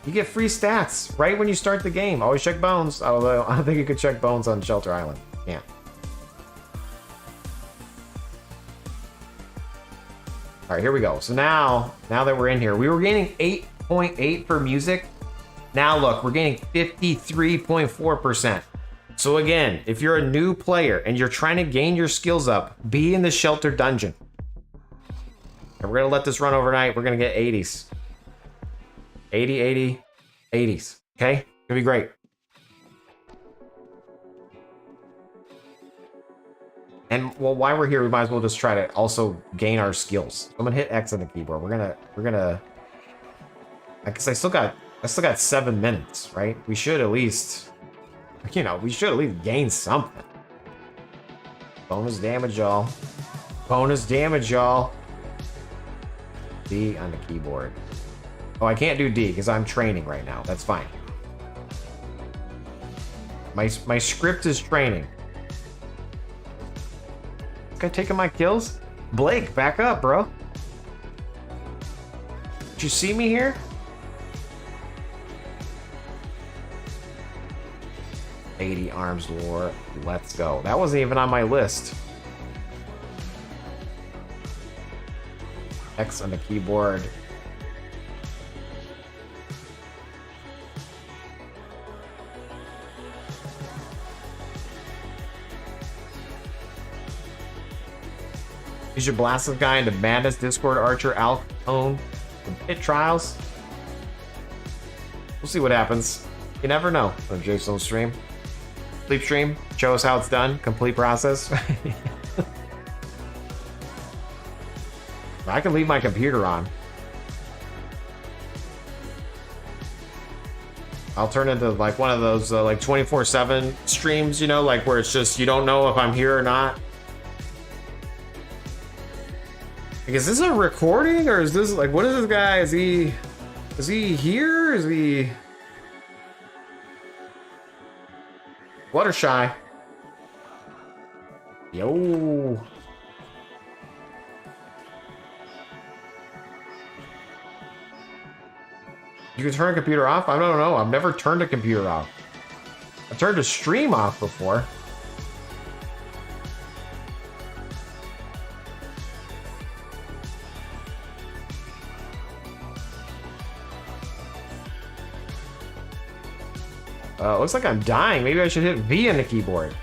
You get free stats right when you start the game. Always check bones. Although I don't think you could check bones on Shelter Island. Yeah. All right, here we go. So now that we're in here, we were gaining 8.8 for music. Now look, we're gaining 53.4%. So again, if you're a new player and you're trying to gain your skills up, be in the shelter dungeon. And we're gonna let this run overnight. We're gonna get 80s. 80, 80, 80s. Okay? Gonna be great. And well, while we're here, we might as well just try to also gain our skills. I'm gonna hit X on the keyboard. We're gonna. I guess I still got 7 minutes, right? We should at least, we should at least gain something. Bonus damage, y'all. Bonus damage, y'all. D on the keyboard. Oh, I can't do D because I'm training right now. That's fine. My script is training. Guy taking my kills? Blake, back up, bro. Did you see me here? $80 arms war. Let's go. That wasn't even on my list. X on the keyboard. Use your blasted guy into Madness, Discord, Archer, Alf, Own, Pit Trials. We'll see what happens. You never know. On Jaseowns stream. Sleep stream. Show us how it's done. Complete process. I can leave my computer on. I'll turn into like one of those like 24/7 streams, like where it's just you don't know if I'm here or not. Like, is this a recording or is this like what is this guy? Is he here? Is he Fluttershy? Yo. You can turn a computer off? I don't know. I've never turned a computer off. I've turned a stream off before. Looks like I'm dying. Maybe I should hit V on the keyboard.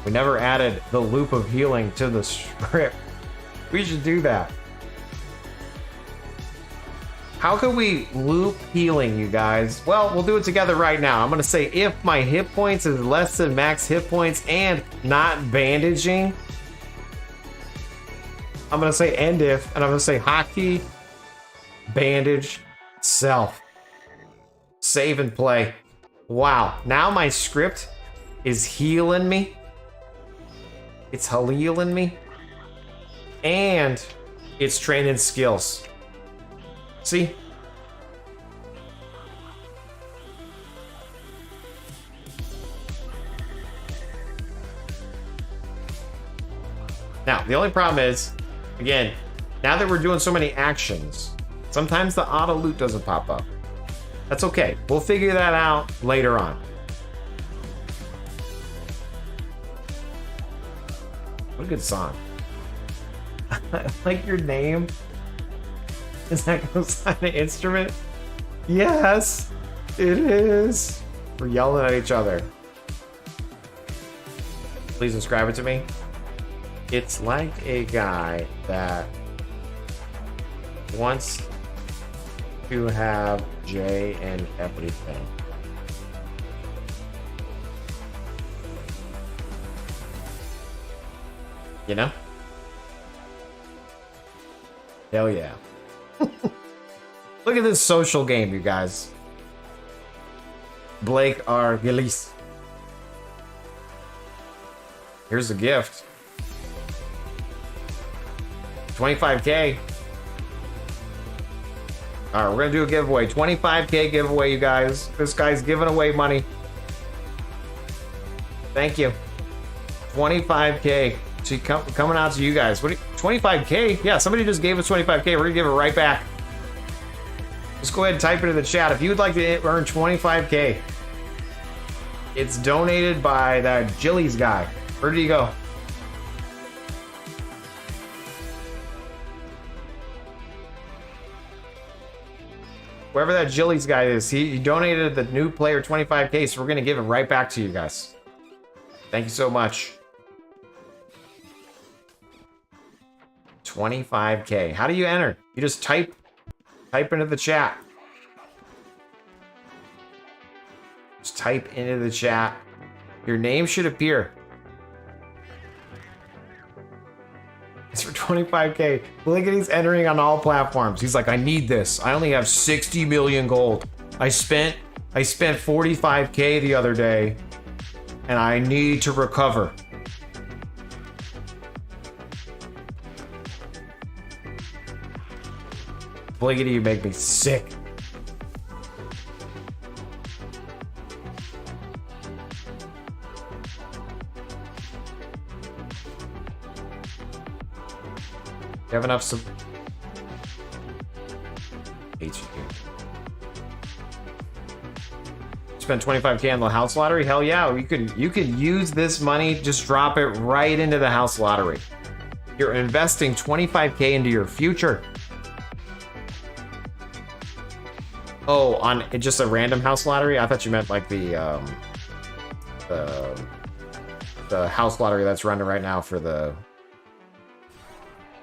We never added the loop of healing to the script. We should do that. How can we loop healing, you guys? Well, we'll do it together right now. I'm gonna say if my hit points is less than max hit points and not bandaging, I'm gonna say end if, and I'm gonna say hotkey, bandage, self. Save and play. Wow, now my script is healing me. It's healing me. And it's training skills. See? Now, the only problem is, again, now that we're doing so many actions, sometimes the auto loot doesn't pop up. That's okay. We'll figure that out later on. What a good song. I like your name. Is that gonna sign an instrument? Yes, it is. We're yelling at each other. Please describe it to me. It's like a guy that wants to have J and everything. You know? Hell yeah. Look at this social game, you guys. Blake R. Gillies. Here's the gift. 25K. Alright, we're gonna do a giveaway. 25K giveaway, you guys. This guy's giving away money. Thank you. 25K. See, coming out to you guys. What? 25K? Yeah, somebody just gave us 25K. We're gonna give it right back. Just go ahead and type it in the chat if you would like to earn 25K. It's donated by that Jillies guy. Where did he go? Wherever that Jillies guy is, he donated the new player 25K, so we're gonna give it right back to you guys. Thank you so much. 25K. How do you enter? You just type into the chat. Just type into the chat. Your name should appear. It's for 25K. Look at he's entering on all platforms. He's like, I need this. I only have 60 million gold. I spent 45K the other day, and I need to recover. Bliggity, you make me sick. You have enough HQ. Spend 25K on the house lottery? Hell yeah, you could use this money, just drop it right into the house lottery. You're investing 25K into your future. Oh, on just a random house lottery? I thought you meant like the house lottery that's running right now for the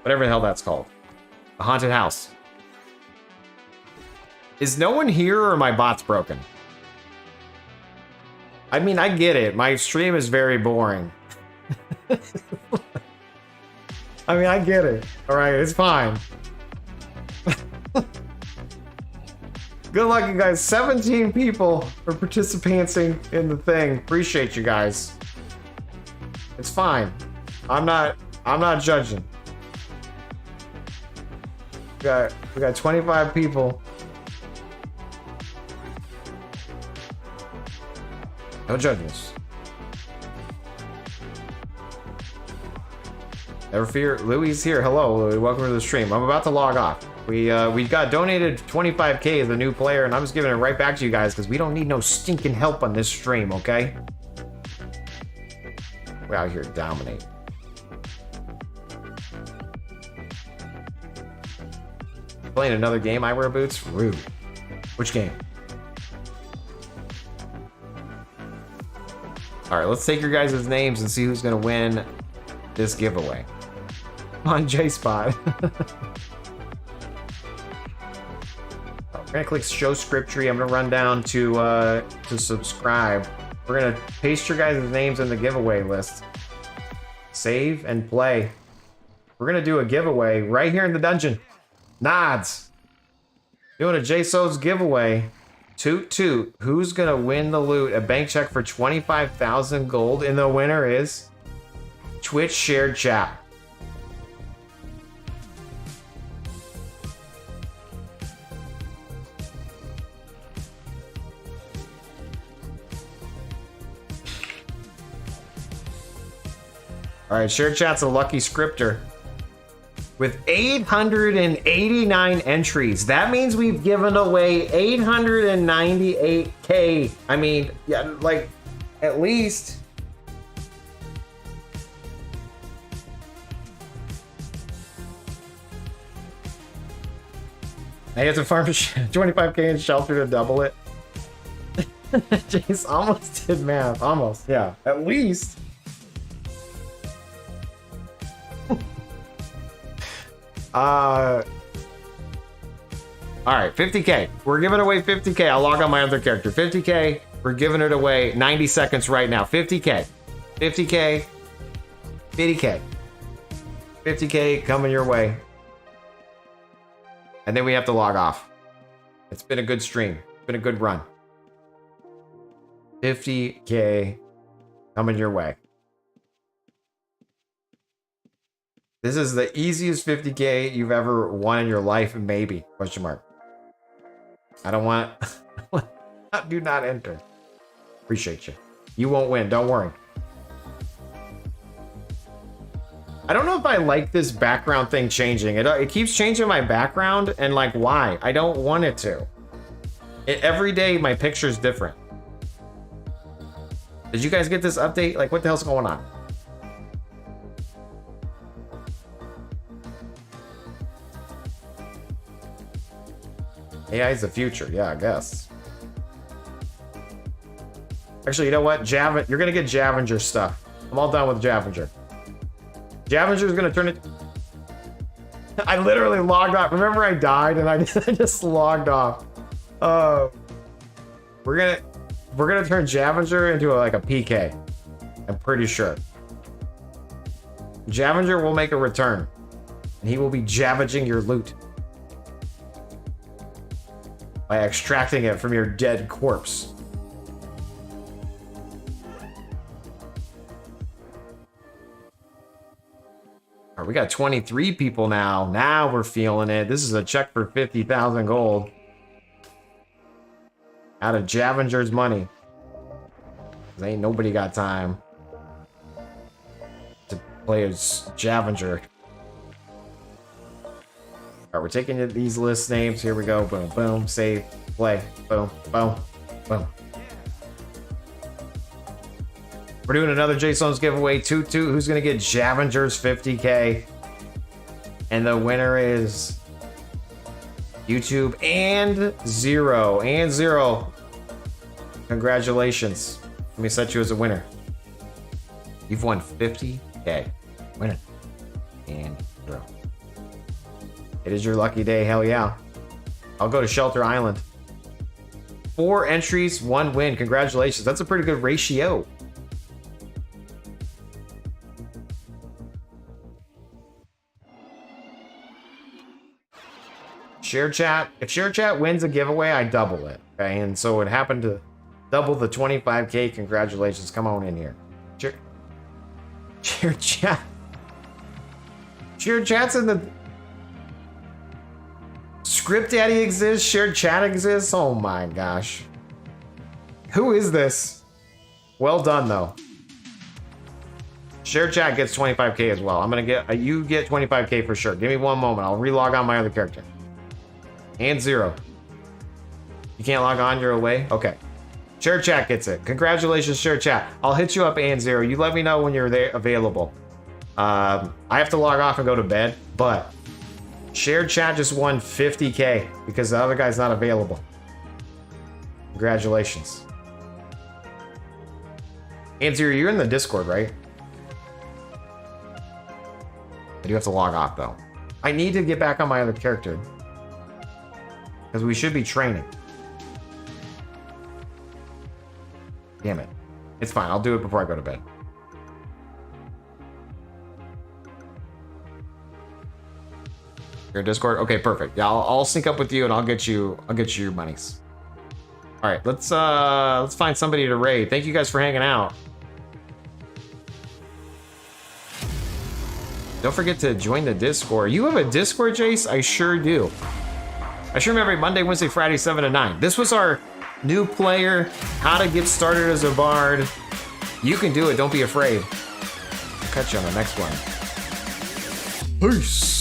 whatever the hell that's called. A haunted house. Is no one here or my bot's broken? I mean, I get it. My stream is very boring. I mean, I get it. All right, it's fine. Good luck, you guys. 17 people are participating in the thing. Appreciate you guys. It's fine. I'm not judging. We got 25 people. No judgments. Never fear. Louie's here. Hello, Louie. Welcome to the stream. I'm about to log off. We got donated 25K as a new player, and I'm just giving it right back to you guys because we don't need no stinking help on this stream, okay? We're out here dominating. Playing another game, I wear boots? Rude. Which game? Alright, let's take your guys' names and see who's gonna win this giveaway. On J-Spot. We're gonna click show script tree. I'm gonna run down to subscribe. We're gonna paste your guys' names in the giveaway list. Save and play. We're gonna do a giveaway right here in the dungeon. Nods. Doing a Jaseowns giveaway. Toot toot. Who's gonna win the loot? A bank check for 25,000 gold, and the winner is Twitch shared chat. All right, shared chat's a lucky scripter with 889 entries. That means we've given away 898k. I mean, yeah, like at least. I have to farm 25k in shelter to double it. Jace almost did math. Almost, yeah. At least. All right, 50k. We're giving away 50k. I'll log on my other character. 50k. We're giving it away 90 seconds right now. 50k. 50k. 50k. 50k coming your way. And then we have to log off. It's been a good stream. It's been a good run. 50k coming your way. This is the easiest 50k you've ever won in your life, maybe, question mark. I don't want, do not enter. Appreciate you. You won't win, don't worry. I don't know if I like this background thing changing. It keeps changing my background, and like, why? I don't want it to. Every day, my picture's different. Did you guys get this update? Like, what the hell's going on? AI is the future, yeah, I guess. Actually, you know what? You're gonna get Javenger stuff. I'm all done with Javenger. Javenger's gonna turn it. I literally logged off. Remember, I died and I just logged off. We're gonna turn Javenger into like a PK. I'm pretty sure. Javenger will make a return, and he will be javaging your loot by extracting it from your dead corpse. All right, we got 23 people now. Now we're feeling it. This is a check for 50,000 gold. Out of Javenger's money. 'Cause ain't nobody got time to play as Javenger. All right, we're taking these list names. Here we go. Boom, boom, save, play. Boom, boom, boom. We're doing another Jaseowns giveaway. 2-2. Who's going to get Javenger's 50k? And the winner is YouTube and Zero. Congratulations. Let me set you as a winner. You've won 50k. Winner. And Zero. It is your lucky day, hell yeah. I'll go to Shelter Island. 4 entries, 1 win. Congratulations. That's a pretty good ratio. Share chat. If share chat wins a giveaway, I double it. Okay, and so it happened to double the 25k. Congratulations. Come on in here. Share chat. Share chat's in the Script Daddy exists, shared chat exists. Oh my gosh. Who is this? Well done though. Shared chat gets 25k as well. I'm gonna get you get 25k for sure. Give me one moment. I'll relog on my other character. And Zero. You can't log on, you're away? Okay. Shared chat gets it. Congratulations, shared chat. I'll hit you up, and Zero. You let me know when you're there available. I have to log off and go to bed, but shared chat just won 50k because the other guy's not available. Congratulations. Anzir, you're in the Discord, right? I do have to log off though. I need to get back on my other character because we should be training. Damn it. It's fine. I'll do it before I go to bed. Your Discord? Okay, perfect. Yeah, I'll sync up with you and I'll get you your monies. All right, let's find somebody to raid. Thank you guys for hanging out. Don't forget to join the Discord. You have a Discord, Jace? I sure do. I sure remember Monday, Wednesday, Friday, 7 to 9. This was our new player, how to get started as a bard. You can do it, don't be afraid. I'll catch you on the next one. Peace.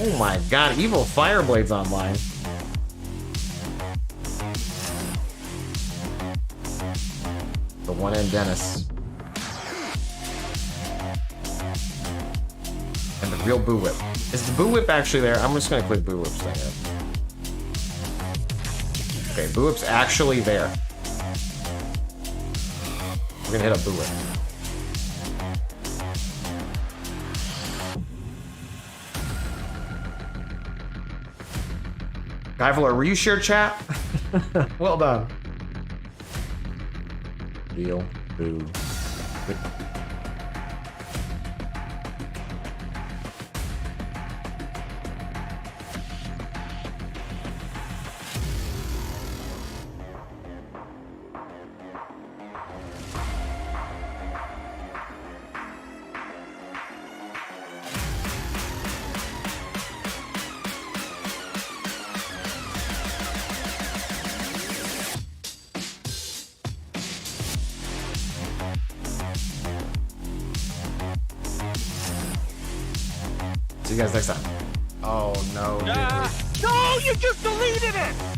Oh my god, Evil Fireblade's online. The one in Dennis. And the real Boo Whip. Is the Boo Whip actually there? I'm just gonna click Boo Whip's thing up. Okay, Boo Whip's actually there. We're gonna hit up Boo Whip. Guyvler, were you shared chat? Well done. Deal. Boo. Whip. See you guys next time. Oh no. No, you just deleted it!